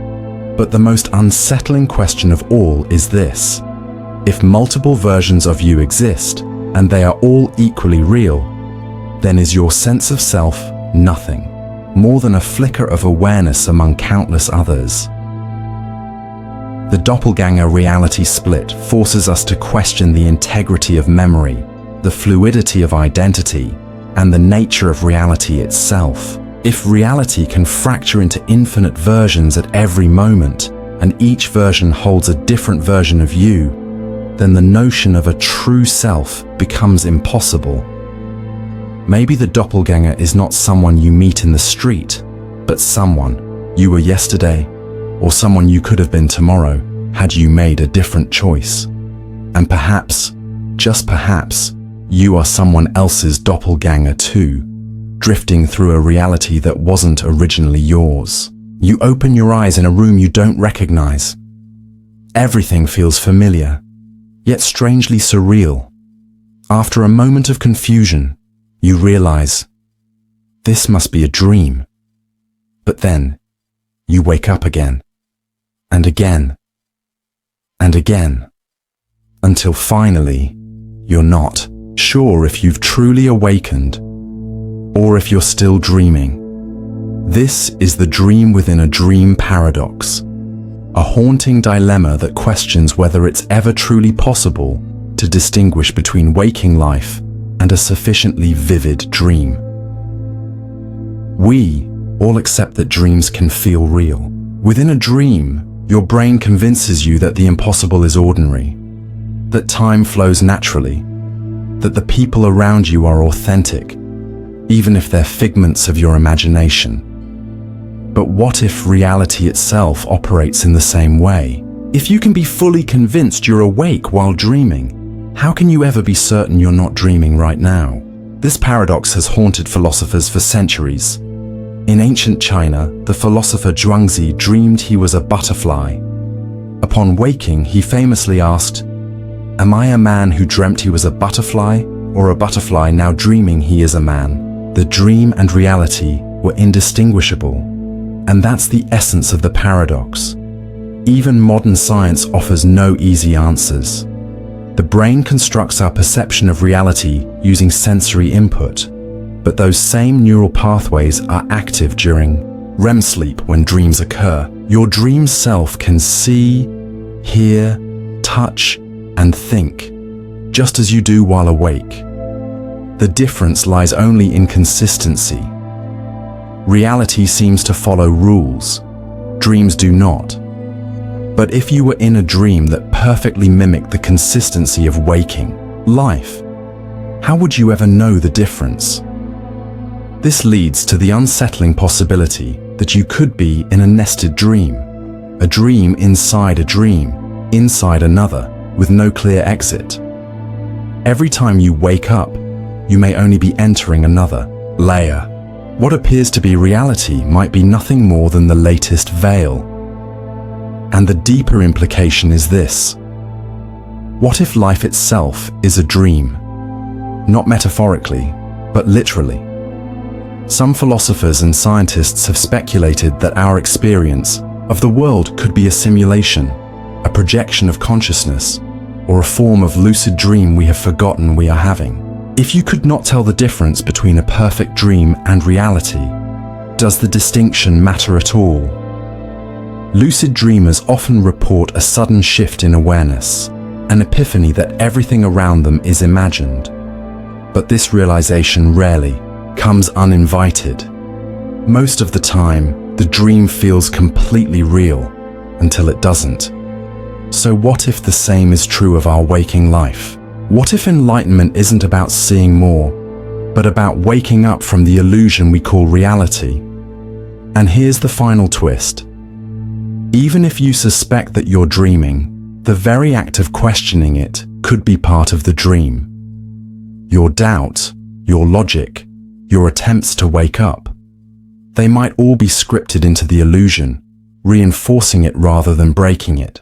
But the most unsettling question of all is this: if multiple versions of you exist, and they are all equally real, then is your sense of self nothing more than a flicker of awareness among countless others? The doppelganger reality split forces us to question the integrity of memory, the fluidity of identity, and the nature of reality itself. If reality can fracture into infinite versions at every moment, and each version holds a different version of you, then the notion of a true self becomes impossible. Maybe the doppelganger is not someone you meet in the street, but someone you were yesterday, or someone you could have been tomorrow had you made a different choice. And perhaps, just perhaps, you are someone else's doppelganger too, drifting through a reality that wasn't originally yours. You open your eyes in a room you don't recognize. Everything feels familiar, yet strangely surreal. After a moment of confusion, you realize, this must be a dream. But then, you wake up again, and again, and again, until finally, you're not sure if you've truly awakened, or if you're still dreaming. This is the dream within a dream paradox, a haunting dilemma that questions whether it's ever truly possible to distinguish between waking life and a sufficiently vivid dream. We all accept that dreams can feel real. Within a dream, your brain convinces you that the impossible is ordinary, that time flows naturally, that the people around you are authentic, even if they're figments of your imagination. But what if reality itself operates in the same way? If you can be fully convinced you're awake while dreaming, how can you ever be certain you're not dreaming right now? This paradox has haunted philosophers for centuries. In ancient China, the philosopher Zhuangzi dreamed he was a butterfly. Upon waking, he famously asked, "Am I a man who dreamt he was a butterfly, or a butterfly now dreaming he is a man?" The dream and reality were indistinguishable. And that's the essence of the paradox. Even modern science offers no easy answers. The brain constructs our perception of reality using sensory input, but those same neural pathways are active during REM sleep when dreams occur. Your dream self can see, hear, touch, and think, just as you do while awake. The difference lies only in consistency. Reality seems to follow rules. Dreams do not. But if you were in a dream that perfectly mimicked the consistency of waking life, how would you ever know the difference? This leads to the unsettling possibility that you could be in a nested dream, a dream inside a dream, inside another, with no clear exit. Every time you wake up, you may only be entering another layer. What appears to be reality might be nothing more than the latest veil. And the deeper implication is this: what if life itself is a dream? Not metaphorically, but literally. Some philosophers and scientists have speculated that our experience of the world could be a simulation, a projection of consciousness, or a form of lucid dream we have forgotten we are having? If you could not tell the difference between a perfect dream and reality, does the distinction matter at all? Lucid dreamers often report a sudden shift in awareness, an epiphany that everything around them is imagined. But this realization rarely comes uninvited. Most of the time, the dream feels completely real until it doesn't. So what if the same is true of our waking life? What if enlightenment isn't about seeing more, but about waking up from the illusion we call reality? And here's the final twist. Even if you suspect that you're dreaming, the very act of questioning it could be part of the dream. Your doubt, your logic, your attempts to wake up, they might all be scripted into the illusion, reinforcing it rather than breaking it.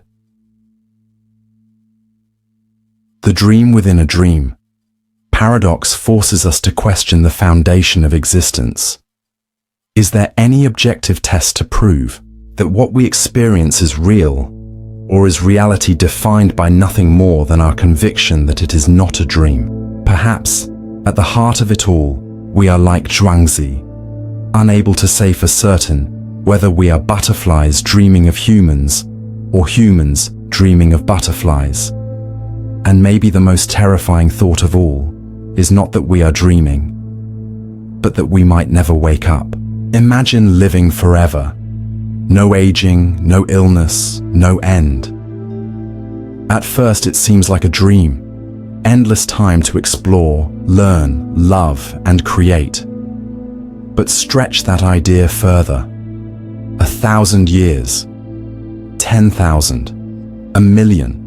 The dream within a dream. Paradox forces us to question the foundation of existence. Is there any objective test to prove that what we experience is real, or is reality defined by nothing more than our conviction that it is not a dream? Perhaps, at the heart of it all, we are like Zhuangzi, unable to say for certain whether we are butterflies dreaming of humans, or humans dreaming of butterflies. And maybe the most terrifying thought of all is not that we are dreaming, but that we might never wake up. Imagine living forever. No aging, no illness, no end. At first it seems like a dream, endless time to explore, learn, love, and create. But stretch that idea further. 1,000 years, 10,000, 1,000,000.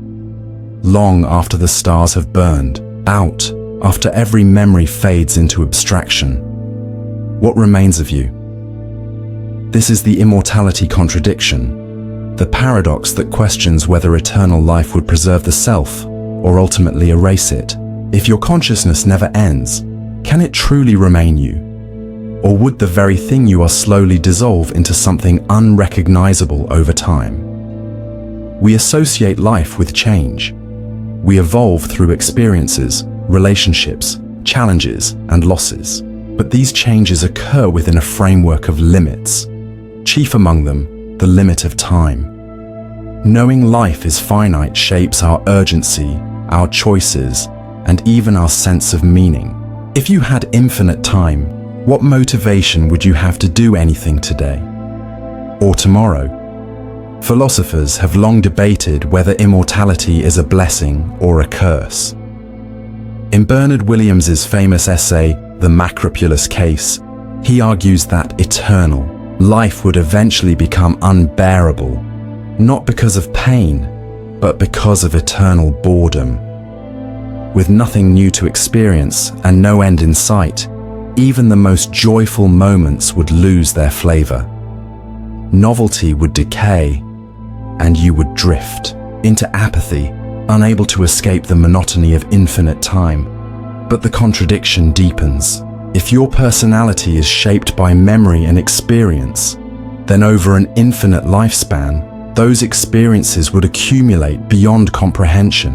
Long after the stars have burned out, after every memory fades into abstraction, what remains of you? This is the Immortality Contradiction, the paradox that questions whether eternal life would preserve the self or ultimately erase it. If your consciousness never ends, can it truly remain you? Or would the very thing you are slowly dissolve into something unrecognizable over time? We associate life with change. We evolve through experiences, relationships, challenges, and losses. But these changes occur within a framework of limits. Chief among them, the limit of time. Knowing life is finite shapes our urgency, our choices, and even our sense of meaning. If you had infinite time, what motivation would you have to do anything today? Or tomorrow? Philosophers have long debated whether immortality is a blessing or a curse. In Bernard Williams's famous essay, The Macropulus Case, he argues that eternal life would eventually become unbearable, not because of pain, but because of eternal boredom. With nothing new to experience and no end in sight, even the most joyful moments would lose their flavor. Novelty would decay, and you would drift into apathy, unable to escape the monotony of infinite time. But the contradiction deepens. If your personality is shaped by memory and experience, then over an infinite lifespan, those experiences would accumulate beyond comprehension.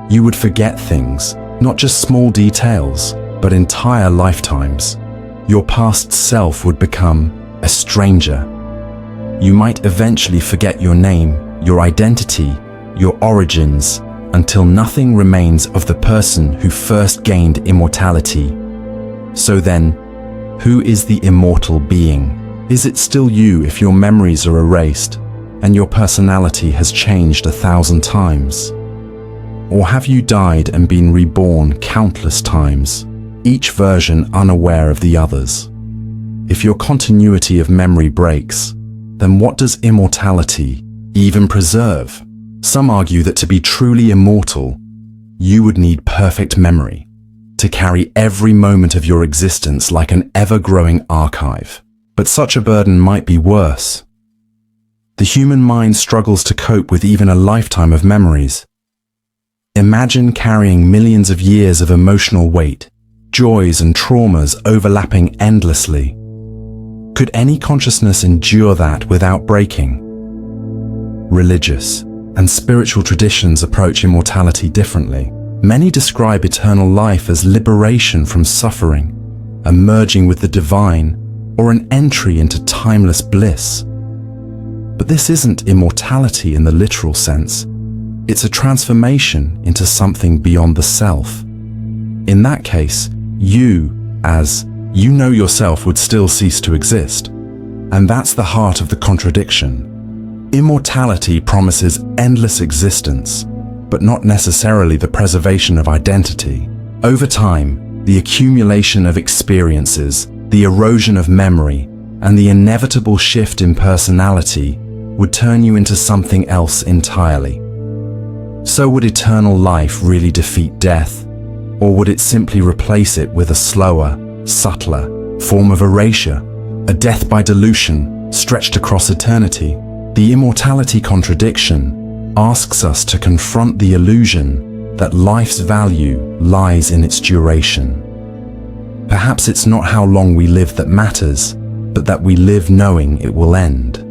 You would forget things, not just small details, but entire lifetimes. Your past self would become a stranger. You might eventually forget your name, your identity, your origins, until nothing remains of the person who first gained immortality. So then, who is the immortal being? Is it still you if your memories are erased and your personality has changed 1,000 times? Or have you died and been reborn countless times, each version unaware of the others? If your continuity of memory breaks, then what does immortality even preserve? Some argue that to be truly immortal, you would need perfect memory, to carry every moment of your existence like an ever-growing archive. But such a burden might be worse. The human mind struggles to cope with even a lifetime of memories. Imagine carrying millions of years of emotional weight, joys and traumas overlapping endlessly. Could any consciousness endure that without breaking? Religious, and spiritual traditions approach immortality differently. Many describe eternal life as liberation from suffering, a merging with the divine, or an entry into timeless bliss. But this isn't immortality in the literal sense. It's a transformation into something beyond the self. In that case, you, as you know yourself, would still cease to exist. And that's the heart of the contradiction. Immortality promises endless existence, but not necessarily the preservation of identity. Over time, the accumulation of experiences, the erosion of memory, and the inevitable shift in personality would turn you into something else entirely. So would eternal life really defeat death, or would it simply replace it with a slower, subtler form of erasure, a death by dilution stretched across eternity? The immortality contradiction asks us to confront the illusion that life's value lies in its duration. Perhaps it's not how long we live that matters, but that we live knowing it will end.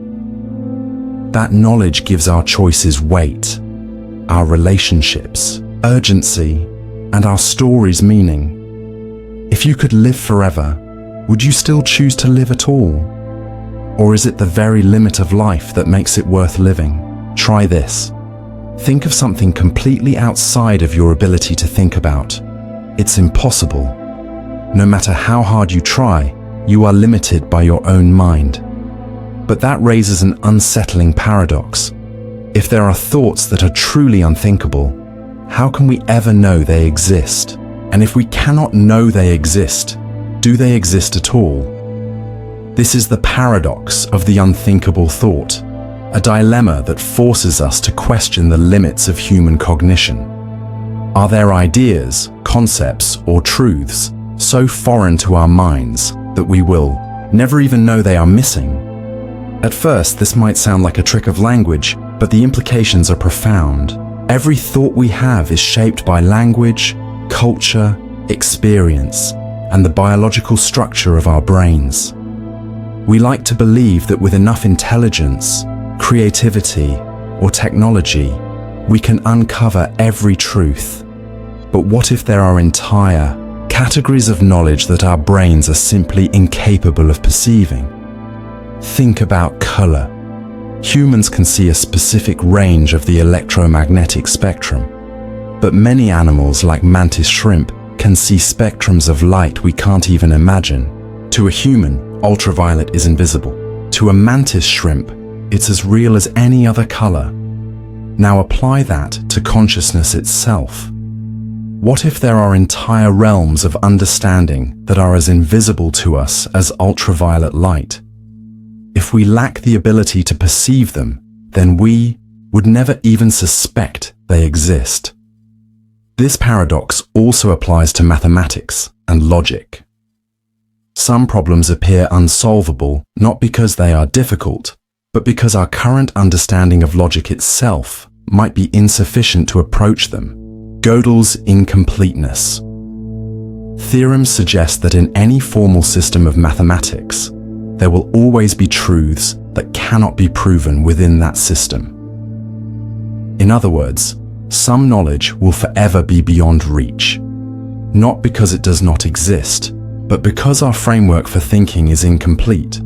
That knowledge gives our choices weight, our relationships urgency, and our stories meaning. If you could live forever, would you still choose to live at all? Or is it the very limit of life that makes it worth living? Try this. Think of something completely outside of your ability to think about. It's impossible. No matter how hard you try, you are limited by your own mind. But that raises an unsettling paradox. If there are thoughts that are truly unthinkable, how can we ever know they exist? And if we cannot know they exist, do they exist at all? This is the paradox of the unthinkable thought, a dilemma that forces us to question the limits of human cognition. Are there ideas, concepts, or truths so foreign to our minds that we will never even know they are missing? At first, this might sound like a trick of language, but the implications are profound. Every thought we have is shaped by language, culture, experience, and the biological structure of our brains. We like to believe that with enough intelligence, creativity, or technology, we can uncover every truth. But what if there are entire categories of knowledge that our brains are simply incapable of perceiving? Think about color. Humans can see a specific range of the electromagnetic spectrum, but many animals like mantis shrimp can see spectrums of light we can't even imagine. To a human, ultraviolet is invisible. To a mantis shrimp, it's as real as any other color. Now apply that to consciousness itself. What if there are entire realms of understanding that are as invisible to us as ultraviolet light? If we lack the ability to perceive them, then we would never even suspect they exist. This paradox also applies to mathematics and logic. Some problems appear unsolvable not because they are difficult, but because our current understanding of logic itself might be insufficient to approach them. Gödel's incompleteness. Theorems suggest that in any formal system of mathematics, there will always be truths that cannot be proven within that system. In other words, some knowledge will forever be beyond reach, not because it does not exist, but because our framework for thinking is incomplete.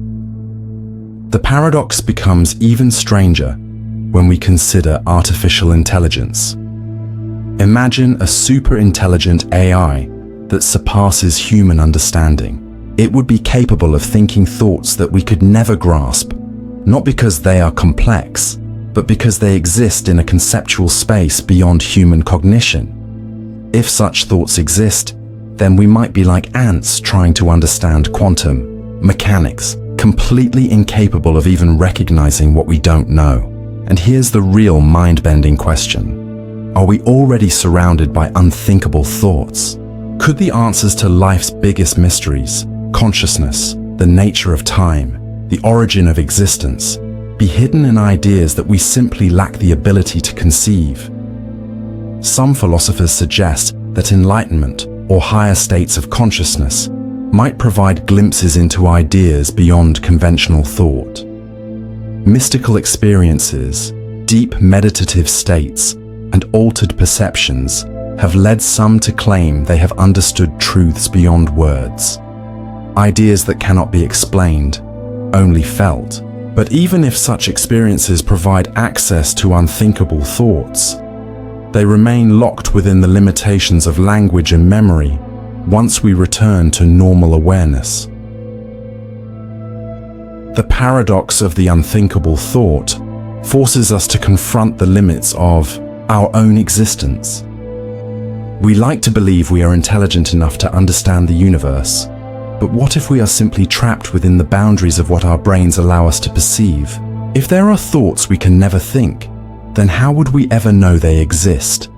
The paradox becomes even stranger when we consider artificial intelligence. Imagine a super-intelligent AI that surpasses human understanding. It would be capable of thinking thoughts that we could never grasp, not because they are complex, but because they exist in a conceptual space beyond human cognition. If such thoughts exist, then we might be like ants trying to understand quantum mechanics, completely incapable of even recognizing what we don't know. And here's the real mind-bending question. Are we already surrounded by unthinkable thoughts? Could the answers to life's biggest mysteries, consciousness, the nature of time, the origin of existence, be hidden in ideas that we simply lack the ability to conceive? Some philosophers suggest that enlightenment or higher states of consciousness might provide glimpses into ideas beyond conventional thought. Mystical experiences, deep meditative states and altered perceptions have led some to claim they have understood truths beyond words, ideas that cannot be explained, only felt. But even if such experiences provide access to unthinkable thoughts, they remain locked within the limitations of language and memory once we return to normal awareness. The paradox of the unthinkable thought forces us to confront the limits of our own existence. We like to believe we are intelligent enough to understand the universe, but what if we are simply trapped within the boundaries of what our brains allow us to perceive? If there are thoughts we can never think, then how would we ever know they exist?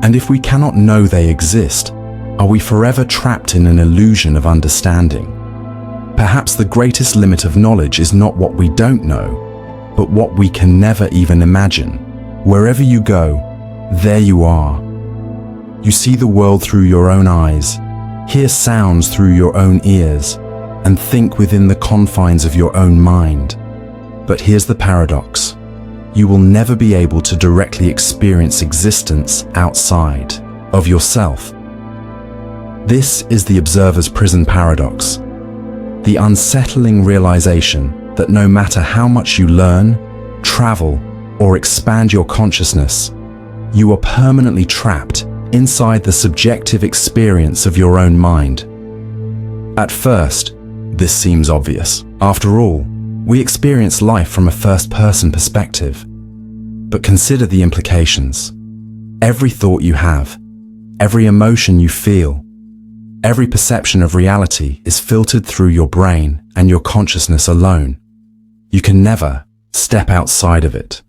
And if we cannot know they exist, are we forever trapped in an illusion of understanding? Perhaps the greatest limit of knowledge is not what we don't know, but what we can never even imagine. Wherever you go, there you are. You see the world through your own eyes, hear sounds through your own ears, and think within the confines of your own mind. But here's the paradox. You will never be able to directly experience existence outside of yourself. This is the observer's prison paradox, the unsettling realization that no matter how much you learn, travel, or expand your consciousness, you are permanently trapped inside the subjective experience of your own mind. At first, this seems obvious. After all, we experience life from a first-person perspective. But consider the implications. Every thought you have, every emotion you feel, every perception of reality is filtered through your brain and your consciousness alone. You can never step outside of it.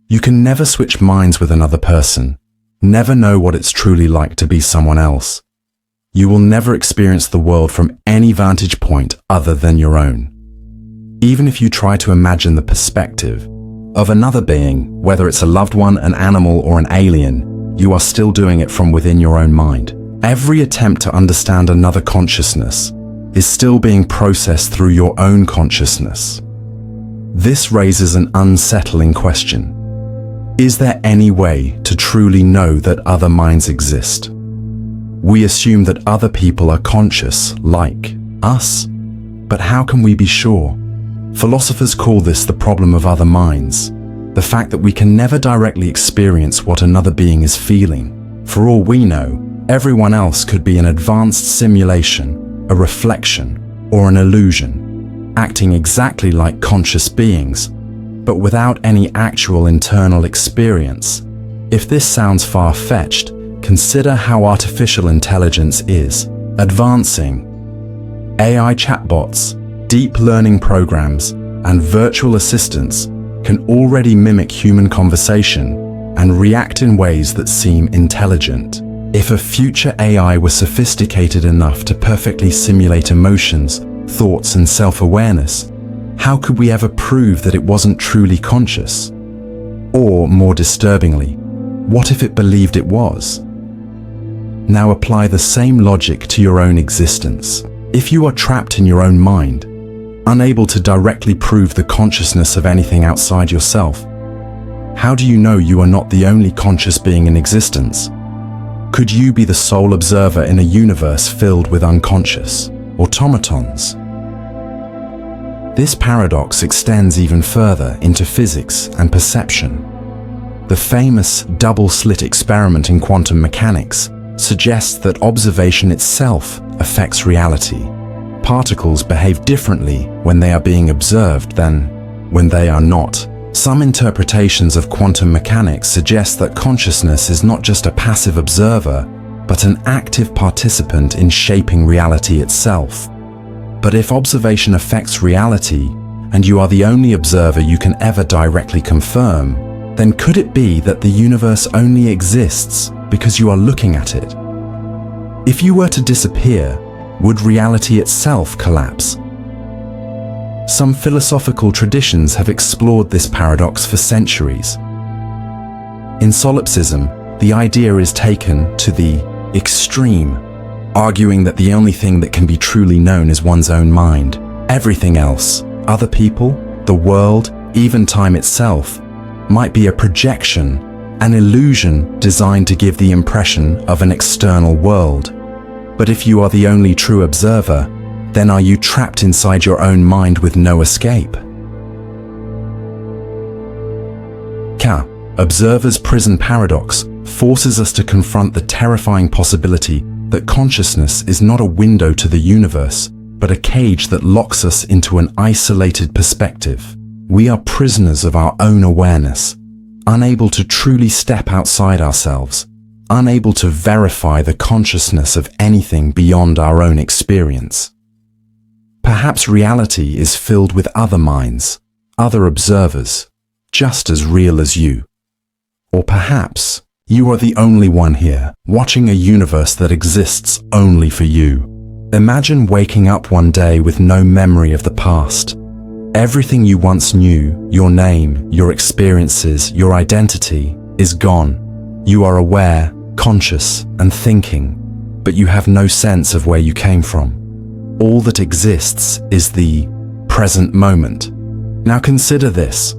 You can never switch minds with another person, never know what it's truly like to be someone else. You will never experience the world from any vantage point other than your own. Even if you try to imagine the perspective of another being, whether it's a loved one, an animal, or an alien, you are still doing it from within your own mind. Every attempt to understand another consciousness is still being processed through your own consciousness. This raises an unsettling question. Is there any way to truly know that other minds exist? We assume that other people are conscious, like us. But how can we be sure? Philosophers call this the problem of other minds, the fact that we can never directly experience what another being is feeling. For all we know, everyone else could be an advanced simulation, a reflection, or an illusion, acting exactly like conscious beings, but without any actual internal experience. If this sounds far-fetched, consider how artificial intelligence is advancing. AI chatbots, deep learning programs, and virtual assistants can already mimic human conversation and react in ways that seem intelligent. If a future AI were sophisticated enough to perfectly simulate emotions, thoughts, and self-awareness, how could we ever prove that it wasn't truly conscious? Or, more disturbingly, what if it believed it was? Now apply the same logic to your own existence. If you are trapped in your own mind, unable to directly prove the consciousness of anything outside yourself, how do you know you are not the only conscious being in existence? Could you be the sole observer in a universe filled with unconscious automatons? This paradox extends even further into physics and perception. The famous double-slit experiment in quantum mechanics suggests that observation itself affects reality. Particles behave differently when they are being observed than when they are not. Some interpretations of quantum mechanics suggest that consciousness is not just a passive observer, but an active participant in shaping reality itself. But if observation affects reality, and you are the only observer you can ever directly confirm, then could it be that the universe only exists because you are looking at it? If you were to disappear, would reality itself collapse? Some philosophical traditions have explored this paradox for centuries. In solipsism, the idea is taken to the extreme, arguing that the only thing that can be truly known is one's own mind. Everything else, other people, the world, even time itself, might be a projection, an illusion designed to give the impression of an external world. But if you are the only true observer, then are you trapped inside your own mind with no escape? Observer's prison paradox forces us to confront the terrifying possibility that consciousness is not a window to the universe, but a cage that locks us into an isolated perspective. We are prisoners of our own awareness, unable to truly step outside ourselves, unable to verify the consciousness of anything beyond our own experience. Perhaps reality is filled with other minds, other observers, just as real as you. Or perhaps you are the only one here, watching a universe that exists only for you. Imagine waking up one day with no memory of the past. Everything you once knew, your name, your experiences, your identity, is gone. You are aware, conscious, and thinking, but you have no sense of where you came from. All that exists is the present moment. Now consider this.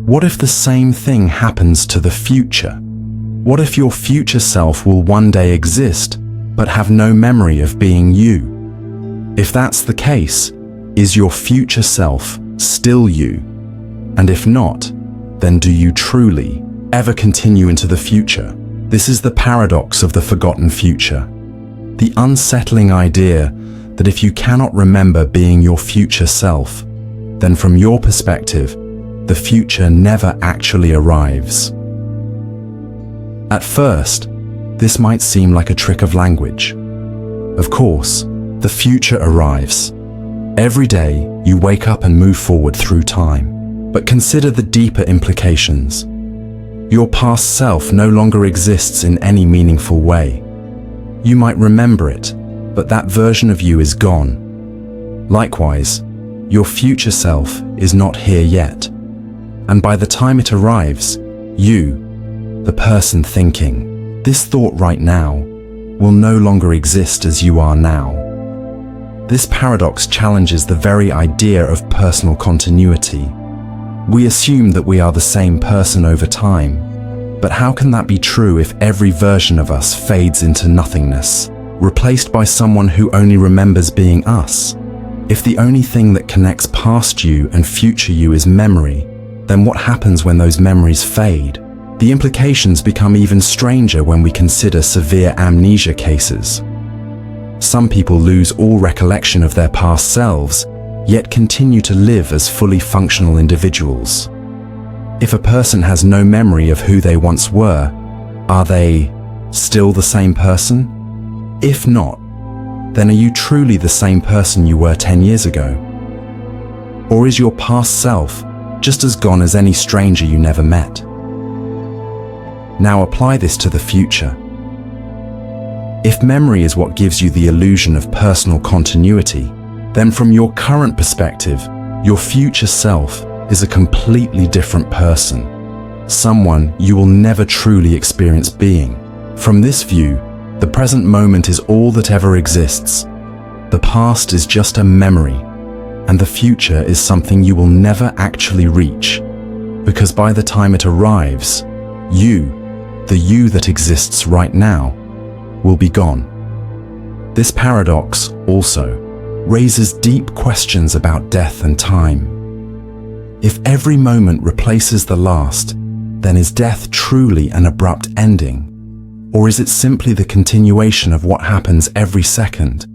What if the same thing happens to the future? What if your future self will one day exist, but have no memory of being you? If that's the case, is your future self still you? And if not, then do you truly ever continue into the future? This is the paradox of the forgotten future. The unsettling idea that if you cannot remember being your future self, then from your perspective, the future never actually arrives. At first, this might seem like a trick of language. Of course, the future arrives. Every day, you wake up and move forward through time. But consider the deeper implications. Your past self no longer exists in any meaningful way. You might remember it, but that version of you is gone. Likewise, your future self is not here yet. And by the time it arrives, you, the person thinking, this thought right now, will no longer exist as you are now. This paradox challenges the very idea of personal continuity. We assume that we are the same person over time, but how can that be true if every version of us fades into nothingness, replaced by someone who only remembers being us? If the only thing that connects past you and future you is memory, then what happens when those memories fade? The implications become even stranger when we consider severe amnesia cases. Some people lose all recollection of their past selves, yet continue to live as fully functional individuals. If a person has no memory of who they once were, are they still the same person? If not, then are you truly the same person you were 10 years ago? Or is your past self just as gone as any stranger you never met? Now apply this to the future. If memory is what gives you the illusion of personal continuity, then from your current perspective, your future self is a completely different person, someone you will never truly experience being. From this view, the present moment is all that ever exists. The past is just a memory, and the future is something you will never actually reach, because by the time it arrives, you, the you that exists right now, will be gone. This paradox also raises deep questions about death and time. If every moment replaces the last, then is death truly an abrupt ending? Or is it simply the continuation of what happens every second?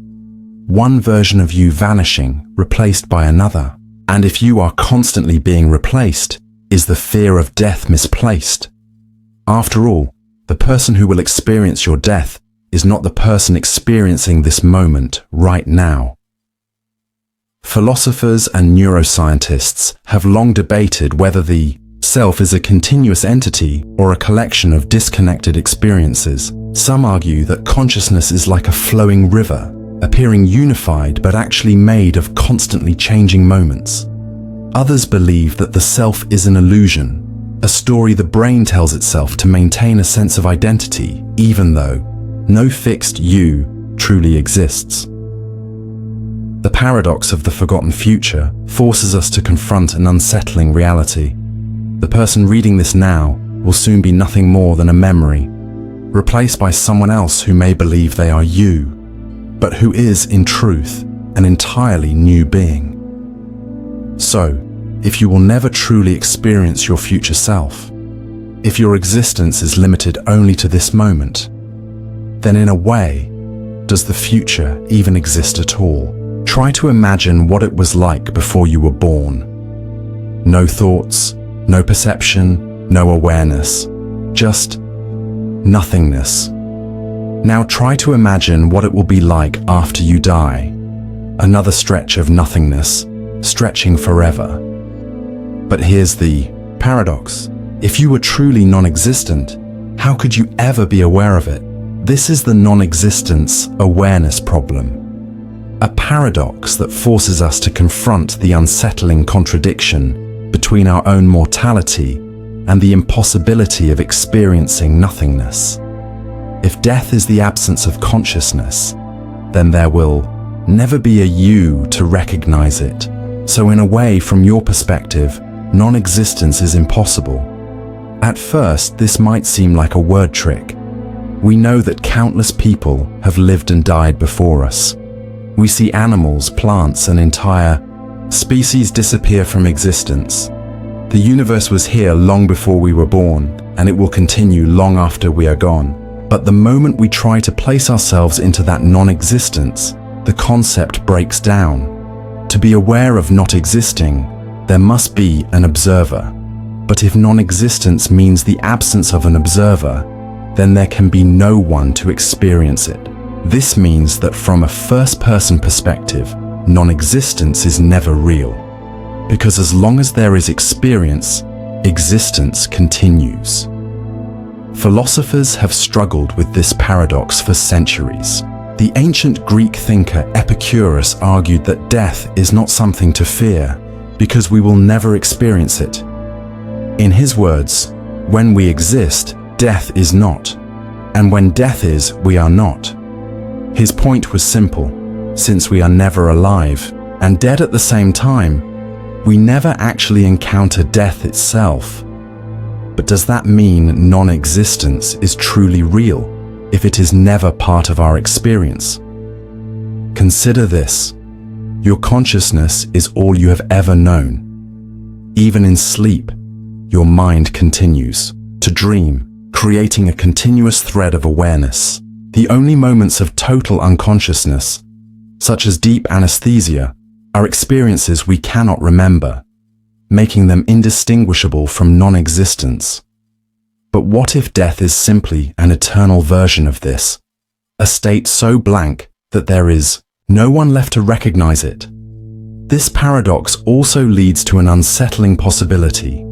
One version of you vanishing, replaced by another. And if you are constantly being replaced, is the fear of death misplaced? After all, the person who will experience your death is not the person experiencing this moment right now. Philosophers and neuroscientists have long debated whether the self is a continuous entity or a collection of disconnected experiences. Some argue that consciousness is like a flowing river, appearing unified but actually made of constantly changing moments. Others believe that the self is an illusion, a story the brain tells itself to maintain a sense of identity, even though no fixed you truly exists. The paradox of the forgotten future forces us to confront an unsettling reality. The person reading this now will soon be nothing more than a memory, replaced by someone else who may believe they are you, but who is, in truth, an entirely new being. So, if you will never truly experience your future self, if your existence is limited only to this moment, then in a way, does the future even exist at all? Try to imagine what it was like before you were born. No thoughts, no perception, no awareness, just nothingness. Now try to imagine what it will be like after you die. Another stretch of nothingness, stretching forever. But here's the paradox. If you were truly non-existent, how could you ever be aware of it? This is the non-existence awareness problem. A paradox that forces us to confront the unsettling contradiction between our own mortality and the impossibility of experiencing nothingness. If death is the absence of consciousness, then there will never be a you to recognize it. So in a way, from your perspective, non-existence is impossible. At first, this might seem like a word trick. We know that countless people have lived and died before us. We see animals, plants, and entire species disappear from existence. The universe was here long before we were born, and it will continue long after we are gone. But the moment we try to place ourselves into that non-existence, the concept breaks down. To be aware of not existing, there must be an observer. But if non-existence means the absence of an observer, then there can be no one to experience it. This means that from a first-person perspective, non-existence is never real. Because as long as there is experience, existence continues. Philosophers have struggled with this paradox for centuries. The ancient Greek thinker Epicurus argued that death is not something to fear, because we will never experience it. In his words, when we exist, death is not, and when death is, we are not. His point was simple: since we are never alive and dead at the same time, we never actually encounter death itself. But does that mean non-existence is truly real if it is never part of our experience? Consider this: your consciousness is all you have ever known. Even in sleep, your mind continues to dream, creating a continuous thread of awareness. The only moments of total unconsciousness, such as deep anesthesia, are experiences we cannot remember, making them indistinguishable from non-existence. But what if death is simply an eternal version of this? A state so blank that there is no one left to recognize it. This paradox also leads to an unsettling possibility.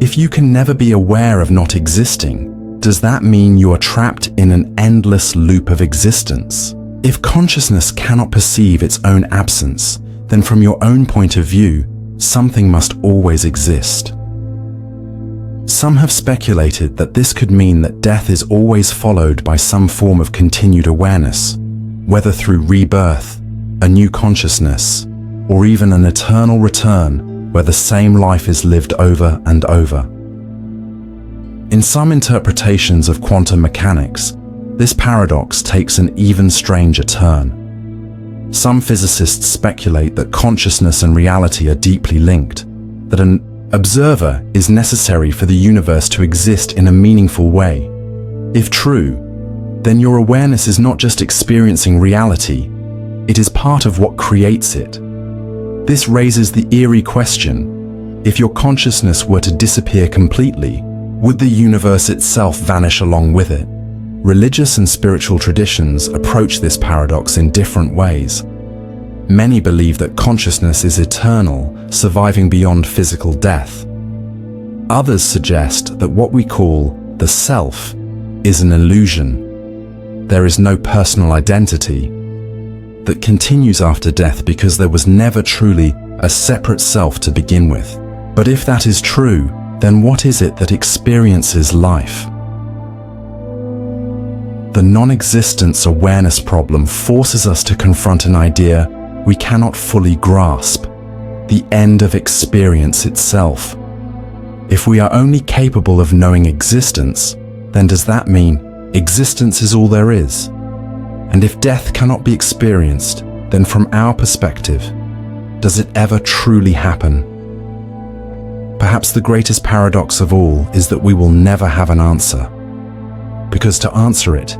If you can never be aware of not existing, does that mean you are trapped in an endless loop of existence? If consciousness cannot perceive its own absence, then from your own point of view, something must always exist. Some have speculated that this could mean that death is always followed by some form of continued awareness, whether through rebirth, a new consciousness, or even an eternal return where the same life is lived over and over. In some interpretations of quantum mechanics, this paradox takes an even stranger turn. Some physicists speculate that consciousness and reality are deeply linked, that an observer is necessary for the universe to exist in a meaningful way. If true, then your awareness is not just experiencing reality, it is part of what creates it. This raises the eerie question: if your consciousness were to disappear completely, would the universe itself vanish along with it? Religious and spiritual traditions approach this paradox in different ways. Many believe that consciousness is eternal, surviving beyond physical death. Others suggest that what we call the self is an illusion. There is no personal identity that continues after death because there was never truly a separate self to begin with. But if that is true, then what is it that experiences life? The non-existence awareness problem forces us to confront an idea we cannot fully grasp: the end of experience itself. If we are only capable of knowing existence, then does that mean existence is all there is? And if death cannot be experienced, then from our perspective, does it ever truly happen? Perhaps the greatest paradox of all is that we will never have an answer. Because to answer it,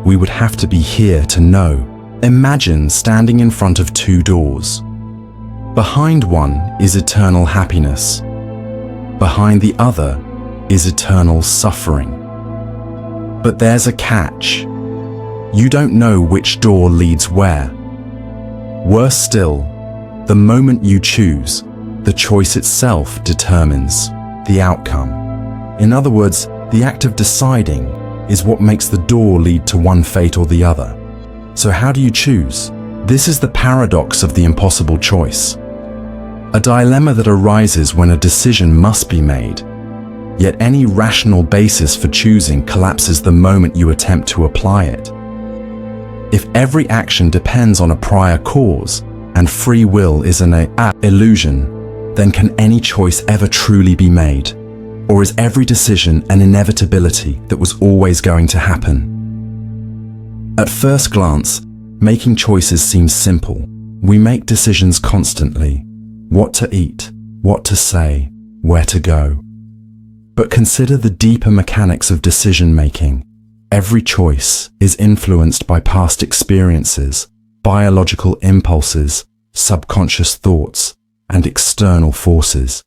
we would have to be here to know. Imagine standing in front of two doors. Behind one is eternal happiness. Behind the other is eternal suffering. But there's a catch. You don't know which door leads where. Worse still, the moment you choose, the choice itself determines the outcome. In other words, the act of deciding is what makes the door lead to one fate or the other. So how do you choose? This is the paradox of the impossible choice. A dilemma that arises when a decision must be made, yet any rational basis for choosing collapses the moment you attempt to apply it. If every action depends on a prior cause, and free will is an illusion, then can any choice ever truly be made? Or is every decision an inevitability that was always going to happen? At first glance, making choices seems simple. We make decisions constantly. What to eat, what to say, where to go. But consider the deeper mechanics of decision-making. Every choice is influenced by past experiences, biological impulses, subconscious thoughts, and external forces.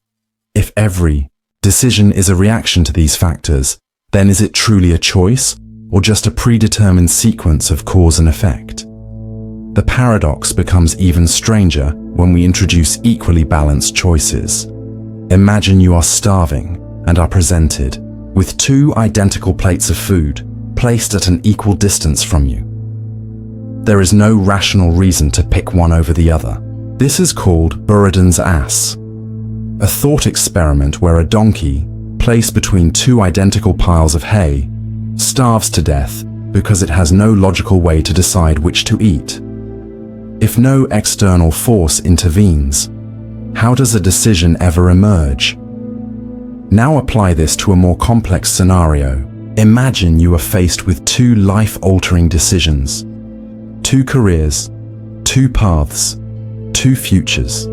If every decision is a reaction to these factors, then is it truly a choice, or just a predetermined sequence of cause and effect? The paradox becomes even stranger when we introduce equally balanced choices. Imagine you are starving and are presented with two identical plates of food placed at an equal distance from you. There is no rational reason to pick one over the other. This is called Buridan's ass, a thought experiment where a donkey, placed between two identical piles of hay, starves to death because it has no logical way to decide which to eat. If no external force intervenes, how does a decision ever emerge? Now apply this to a more complex scenario. Imagine you are faced with two life-altering decisions. Two careers, two paths, two futures.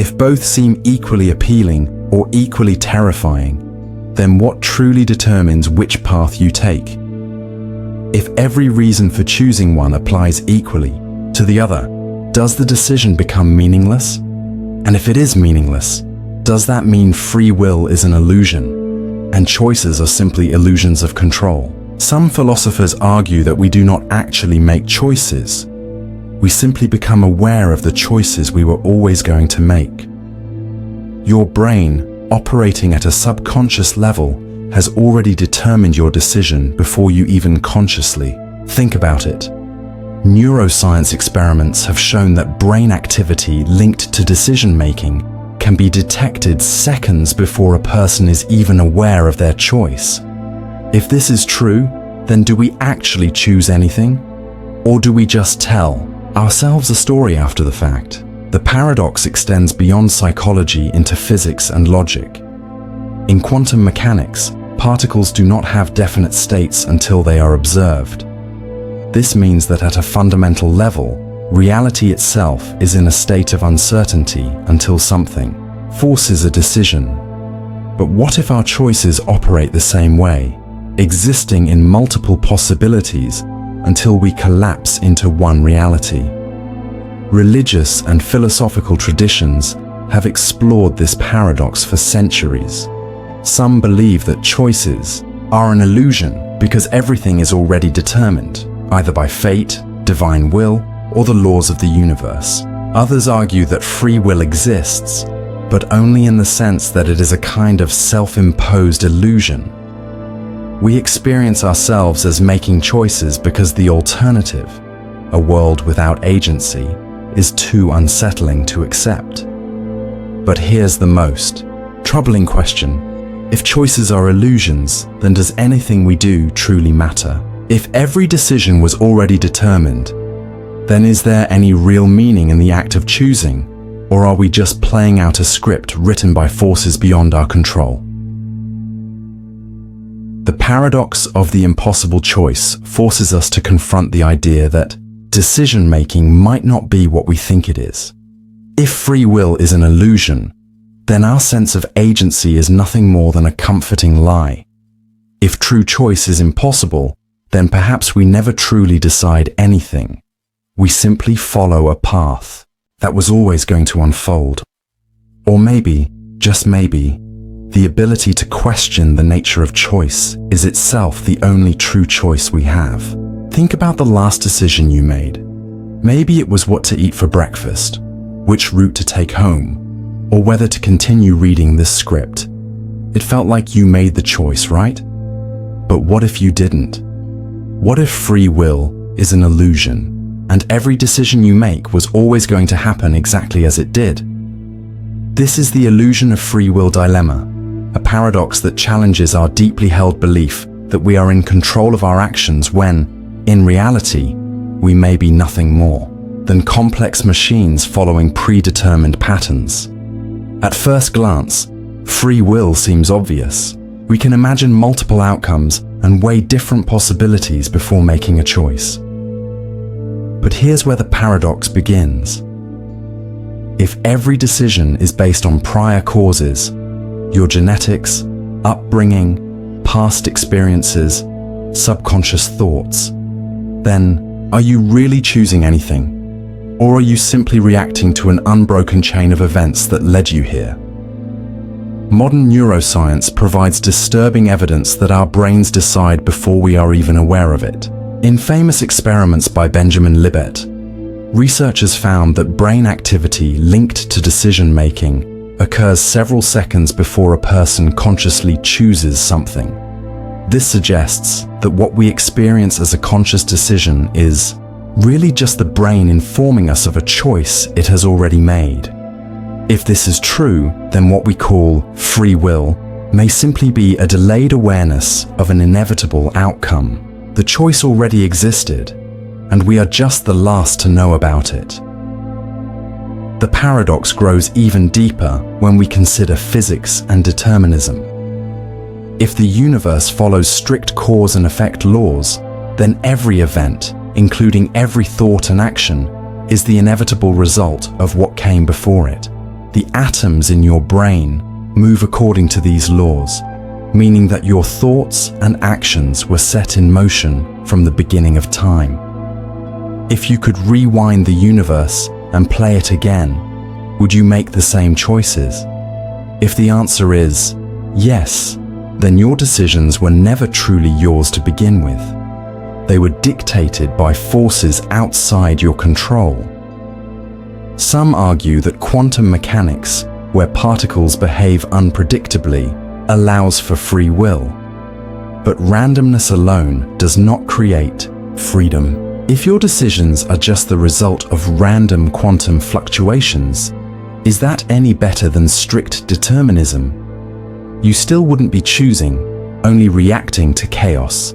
If both seem equally appealing or equally terrifying, then what truly determines which path you take? If every reason for choosing one applies equally to the other, does the decision become meaningless? And if it is meaningless, does that mean free will is an illusion, and choices are simply illusions of control? Some philosophers argue that we do not actually make choices. We simply become aware of the choices we were always going to make. Your brain, operating at a subconscious level, has already determined your decision before you even consciously think about it. Neuroscience experiments have shown that brain activity linked to decision-making can be detected seconds before a person is even aware of their choice. If this is true, then do we actually choose anything? Or do we just tell ourselves a story after the fact? The paradox extends beyond psychology into physics and logic. In quantum mechanics, particles do not have definite states until they are observed. This means that at a fundamental level, reality itself is in a state of uncertainty until something forces a decision. But what if our choices operate the same way, existing in multiple possibilities until we collapse into one reality? Religious and philosophical traditions have explored this paradox for centuries. Some believe that choices are an illusion because everything is already determined, either by fate, divine will, or the laws of the universe. Others argue that free will exists, but only in the sense that it is a kind of self-imposed illusion. We experience ourselves as making choices because the alternative, a world without agency, is too unsettling to accept. But here's the most troubling question. If choices are illusions, then does anything we do truly matter? If every decision was already determined, then is there any real meaning in the act of choosing, or are we just playing out a script written by forces beyond our control? The paradox of the impossible choice forces us to confront the idea that decision-making might not be what we think it is. If free will is an illusion, then our sense of agency is nothing more than a comforting lie. If true choice is impossible, then perhaps we never truly decide anything. We simply follow a path that was always going to unfold. Or maybe, just maybe, the ability to question the nature of choice is itself the only true choice we have. Think about the last decision you made. Maybe it was what to eat for breakfast, which route to take home, or whether to continue reading this script. It felt like you made the choice, right? But what if you didn't? What if free will is an illusion, and every decision you make was always going to happen exactly as it did? This is the illusion of free will dilemma, a paradox that challenges our deeply held belief that we are in control of our actions when, in reality, we may be nothing more than complex machines following predetermined patterns. At first glance, free will seems obvious. We can imagine multiple outcomes and weigh different possibilities before making a choice. But here's where the paradox begins. If every decision is based on prior causes, your genetics, upbringing, past experiences, subconscious thoughts, then are you really choosing anything? Or are you simply reacting to an unbroken chain of events that led you here? Modern neuroscience provides disturbing evidence that our brains decide before we are even aware of it. In famous experiments by Benjamin Libet, researchers found that brain activity linked to decision-making occurs several seconds before a person consciously chooses something. This suggests that what we experience as a conscious decision is really just the brain informing us of a choice it has already made. If this is true, then what we call free will may simply be a delayed awareness of an inevitable outcome. The choice already existed, and we are just the last to know about it. The paradox grows even deeper when we consider physics and determinism. If the universe follows strict cause and effect laws, then every event, including every thought and action, is the inevitable result of what came before it. The atoms in your brain move according to these laws, meaning that your thoughts and actions were set in motion from the beginning of time. If you could rewind the universe and play it again, would you make the same choices? If the answer is yes, then your decisions were never truly yours to begin with. They were dictated by forces outside your control. Some argue that quantum mechanics, where particles behave unpredictably, allows for free will. But randomness alone does not create freedom. If your decisions are just the result of random quantum fluctuations, is that any better than strict determinism? You still wouldn't be choosing, only reacting to chaos.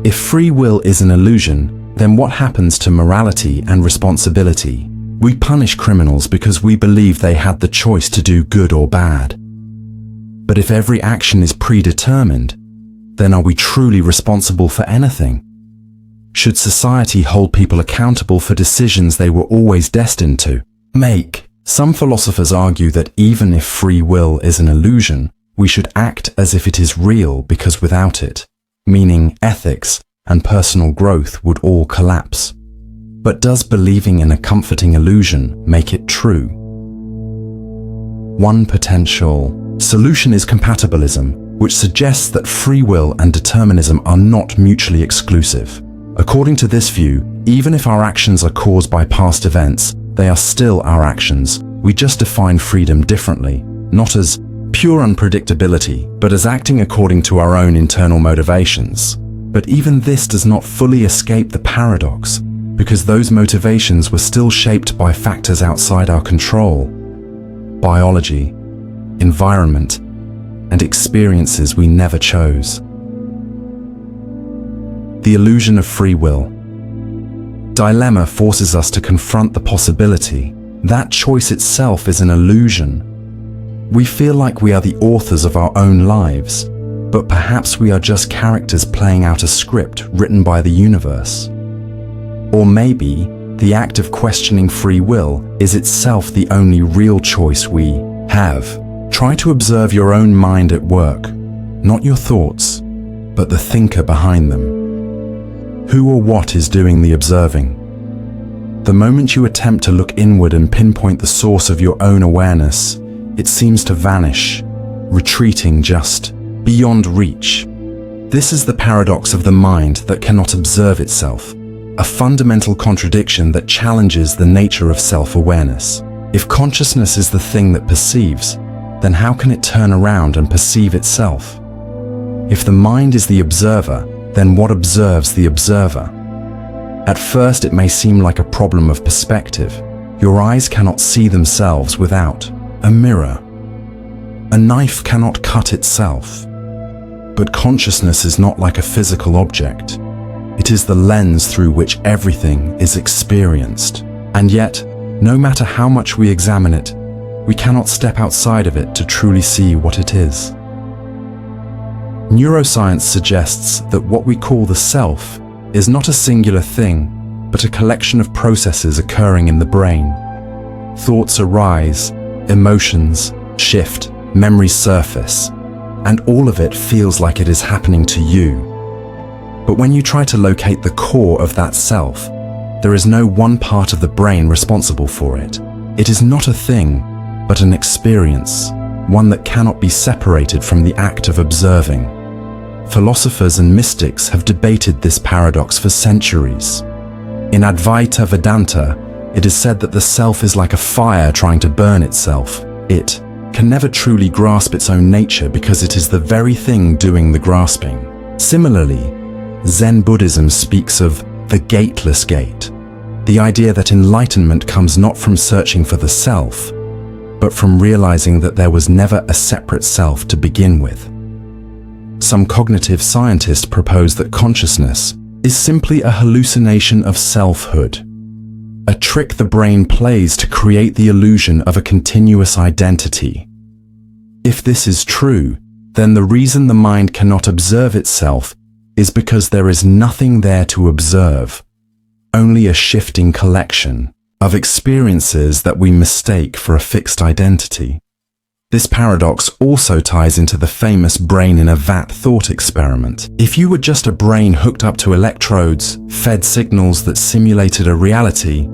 If free will is an illusion, then what happens to morality and responsibility? We punish criminals because we believe they had the choice to do good or bad. But if every action is predetermined, then are we truly responsible for anything? Should society hold people accountable for decisions they were always destined to make? Some philosophers argue that even if free will is an illusion, we should act as if it is real because without it, meaning ethics and personal growth would all collapse. But does believing in a comforting illusion make it true? One potential solution is compatibilism, which suggests that free will and determinism are not mutually exclusive. According to this view, even if our actions are caused by past events, they are still our actions. We just define freedom differently, not as pure unpredictability, but as acting according to our own internal motivations. But even this does not fully escape the paradox, because those motivations were still shaped by factors outside our control. Biology, environment, and experiences we never chose. The illusion of free will. Dilemma forces us to confront the possibility that choice itself is an illusion. We feel like we are the authors of our own lives, but perhaps we are just characters playing out a script written by the universe. Or maybe the act of questioning free will is itself the only real choice we have. Try to observe your own mind at work, not your thoughts, but the thinker behind them. Who or what is doing the observing? The moment you attempt to look inward and pinpoint the source of your own awareness, it seems to vanish, retreating just beyond reach. This is the paradox of the mind that cannot observe itself, a fundamental contradiction that challenges the nature of self-awareness. If consciousness is the thing that perceives, then how can it turn around and perceive itself? If the mind is the observer, then what observes the observer? At first, it may seem like a problem of perspective. Your eyes cannot see themselves without a mirror. A knife cannot cut itself. But consciousness is not like a physical object. It is the lens through which everything is experienced. And yet, no matter how much we examine it, we cannot step outside of it to truly see what it is. Neuroscience suggests that what we call the self is not a singular thing, but a collection of processes occurring in the brain. Thoughts arise, emotions shift, memories surface, and all of it feels like it is happening to you. But when you try to locate the core of that self, there is no one part of the brain responsible for it. It is not a thing, but an experience, one that cannot be separated from the act of observing. Philosophers and mystics have debated this paradox for centuries. In Advaita Vedanta, it is said that the self is like a fire trying to burn itself. It can never truly grasp its own nature because it is the very thing doing the grasping. Similarly, Zen Buddhism speaks of the gateless gate, the idea that enlightenment comes not from searching for the self, but from realizing that there was never a separate self to begin with. Some cognitive scientists propose that consciousness is simply a hallucination of selfhood, a trick the brain plays to create the illusion of a continuous identity. If this is true, then the reason the mind cannot observe itself is because there is nothing there to observe, only a shifting collection of experiences that we mistake for a fixed identity. This paradox also ties into the famous brain in a vat thought experiment. If you were just a brain hooked up to electrodes, fed signals that simulated a reality,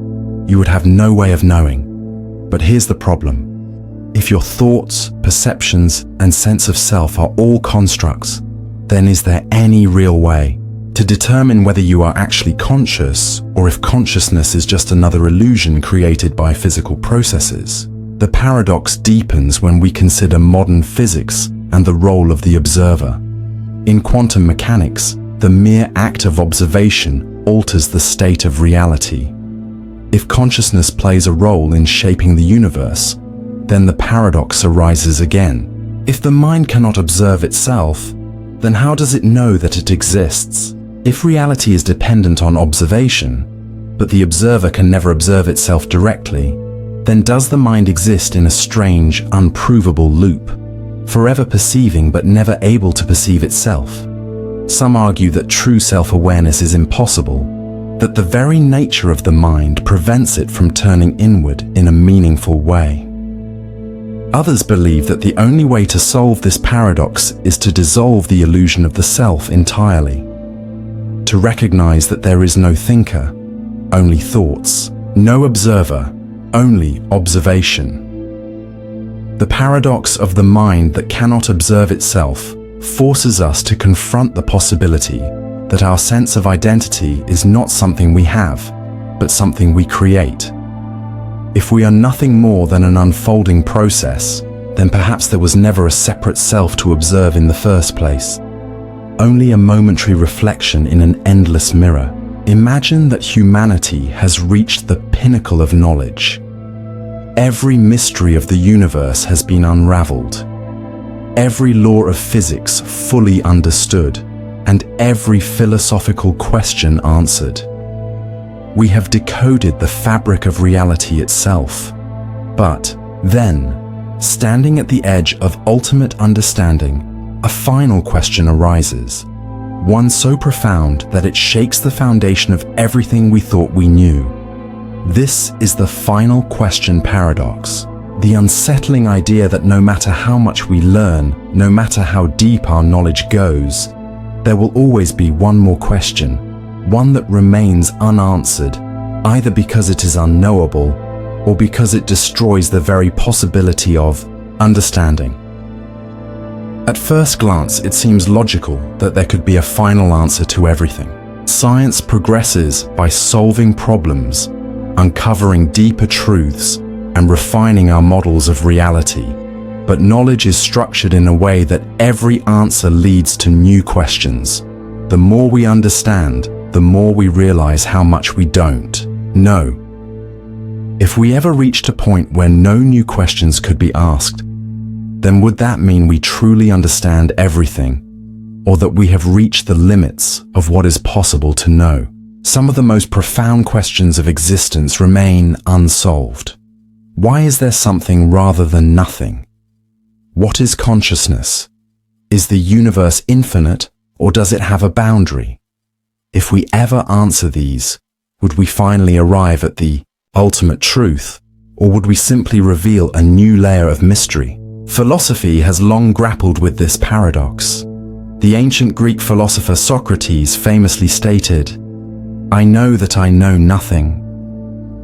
you would have no way of knowing. But here's the problem. If your thoughts, perceptions, and sense of self are all constructs, then is there any real way to determine whether you are actually conscious or if consciousness is just another illusion created by physical processes? The paradox deepens when we consider modern physics and the role of the observer. In quantum mechanics, the mere act of observation alters the state of reality. If consciousness plays a role in shaping the universe, then the paradox arises again. If the mind cannot observe itself, then how does it know that it exists? If reality is dependent on observation, but the observer can never observe itself directly, then does the mind exist in a strange, unprovable loop, forever perceiving but never able to perceive itself? Some argue that true self-awareness is impossible, that the very nature of the mind prevents it from turning inward in a meaningful way. Others believe that the only way to solve this paradox is to dissolve the illusion of the self entirely, to recognize that there is no thinker, only thoughts, no observer, only observation. The paradox of the mind that cannot observe itself forces us to confront the possibility that our sense of identity is not something we have, but something we create. If we are nothing more than an unfolding process, then perhaps there was never a separate self to observe in the first place, only a momentary reflection in an endless mirror. Imagine that humanity has reached the pinnacle of knowledge. Every mystery of the universe has been unraveled, every law of physics fully understood, and every philosophical question answered. We have decoded the fabric of reality itself. But then, standing at the edge of ultimate understanding, a final question arises, one so profound that it shakes the foundation of everything we thought we knew. This is the final question paradox, the unsettling idea that no matter how much we learn, no matter how deep our knowledge goes, there will always be one more question, one that remains unanswered, either because it is unknowable or because it destroys the very possibility of understanding. At first glance, it seems logical that there could be a final answer to everything. Science progresses by solving problems, uncovering deeper truths, and refining our models of reality. But knowledge is structured in a way that every answer leads to new questions. The more we understand, the more we realize how much we don't know. If we ever reached a point where no new questions could be asked, then would that mean we truly understand everything, or that we have reached the limits of what is possible to know? Some of the most profound questions of existence remain unsolved. Why is there something rather than nothing? What is consciousness? Is the universe infinite, or does it have a boundary? If we ever answer these, would we finally arrive at the ultimate truth, or would we simply reveal a new layer of mystery? Philosophy has long grappled with this paradox. The ancient Greek philosopher Socrates famously stated, "I know that I know nothing."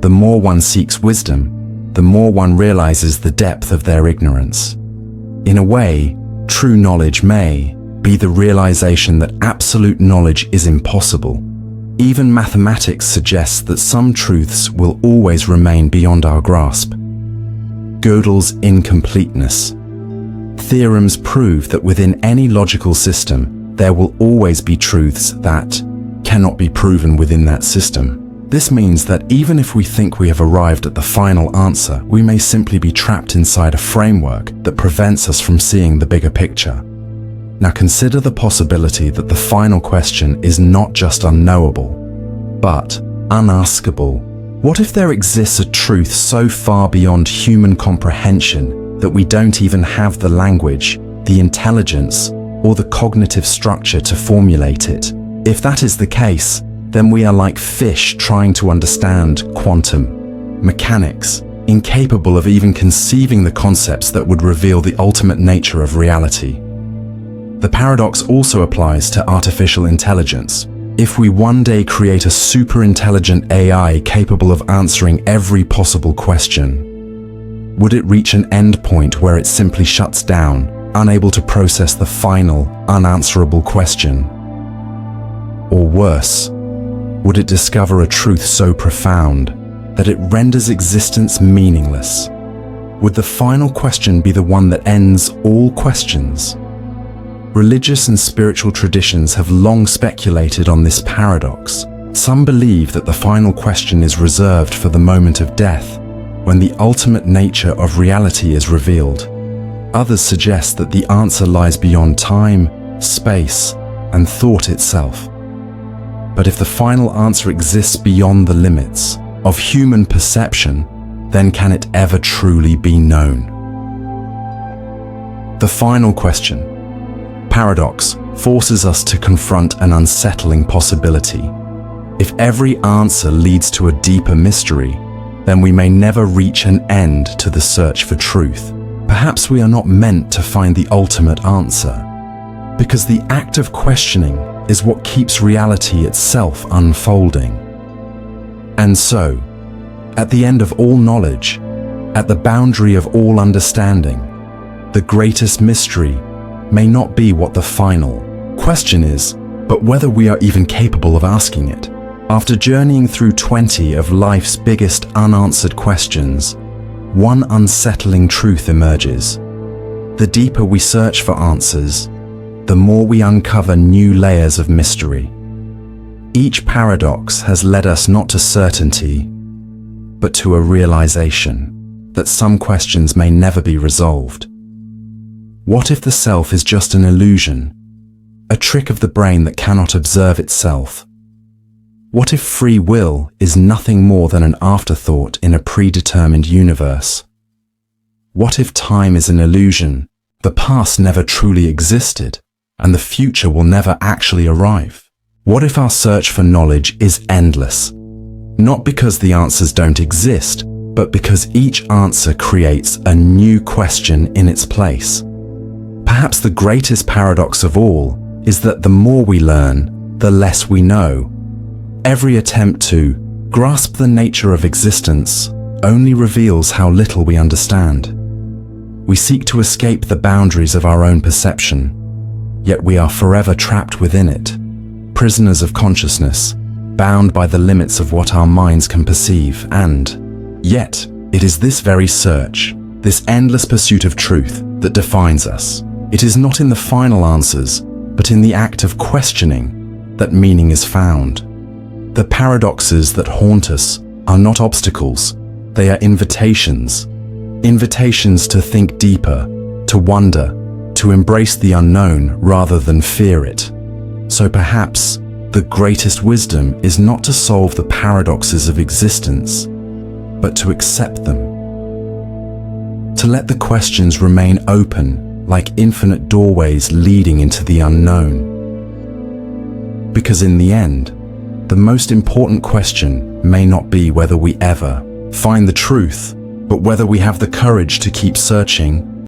The more one seeks wisdom, the more one realizes the depth of their ignorance. In a way, true knowledge may be the realization that absolute knowledge is impossible. Even mathematics suggests that some truths will always remain beyond our grasp. Gödel's incompleteness. Theorems prove that within any logical system, there will always be truths that cannot be proven within that system. This means that even if we think we have arrived at the final answer, we may simply be trapped inside a framework that prevents us from seeing the bigger picture. Now consider the possibility that the final question is not just unknowable, but unaskable. What if there exists a truth so far beyond human comprehension that we don't even have the language, the intelligence, or the cognitive structure to formulate it? If that is the case, then we are like fish trying to understand quantum mechanics, incapable of even conceiving the concepts that would reveal the ultimate nature of reality. The paradox also applies to artificial intelligence. If we one day create a super intelligent AI capable of answering every possible question, would it reach an end point where it simply shuts down, unable to process the final, unanswerable question? Or worse, would it discover a truth so profound that it renders existence meaningless? Would the final question be the one that ends all questions? Religious and spiritual traditions have long speculated on this paradox. Some believe that the final question is reserved for the moment of death, when the ultimate nature of reality is revealed. Others suggest that the answer lies beyond time, space, and thought itself. But if the final answer exists beyond the limits of human perception, then can it ever truly be known? The final question paradox forces us to confront an unsettling possibility. If every answer leads to a deeper mystery, then we may never reach an end to the search for truth. Perhaps we are not meant to find the ultimate answer, because the act of questioning is what keeps reality itself unfolding. And so, at the end of all knowledge, at the boundary of all understanding, the greatest mystery may not be what the final question is, but whether we are even capable of asking it. After journeying through 20 of life's biggest unanswered questions, one unsettling truth emerges. The deeper we search for answers, the more we uncover new layers of mystery. Each paradox has led us not to certainty, but to a realization that some questions may never be resolved. What if the self is just an illusion, a trick of the brain that cannot observe itself? What if free will is nothing more than an afterthought in a predetermined universe? What if time is an illusion The past never truly existed, and the future will never actually arrive. What if our search for knowledge is endless? Not because the answers don't exist, but because each answer creates a new question in its place. Perhaps the greatest paradox of all is that the more we learn, the less we know. Every attempt to grasp the nature of existence only reveals how little we understand. We seek to escape the boundaries of our own perception, yet we are forever trapped within it, prisoners of consciousness, bound by the limits of what our minds can perceive, and yet it is this very search, this endless pursuit of truth, that defines us. It is not in the final answers, but in the act of questioning that meaning is found. The paradoxes that haunt us are not obstacles, they are invitations. Invitations to think deeper, to wonder, to embrace the unknown rather than fear it. So perhaps the greatest wisdom is not to solve the paradoxes of existence, but to accept them. To let the questions remain open like infinite doorways leading into the unknown. Because in the end, the most important question may not be whether we ever find the truth, but whether we have the courage to keep searching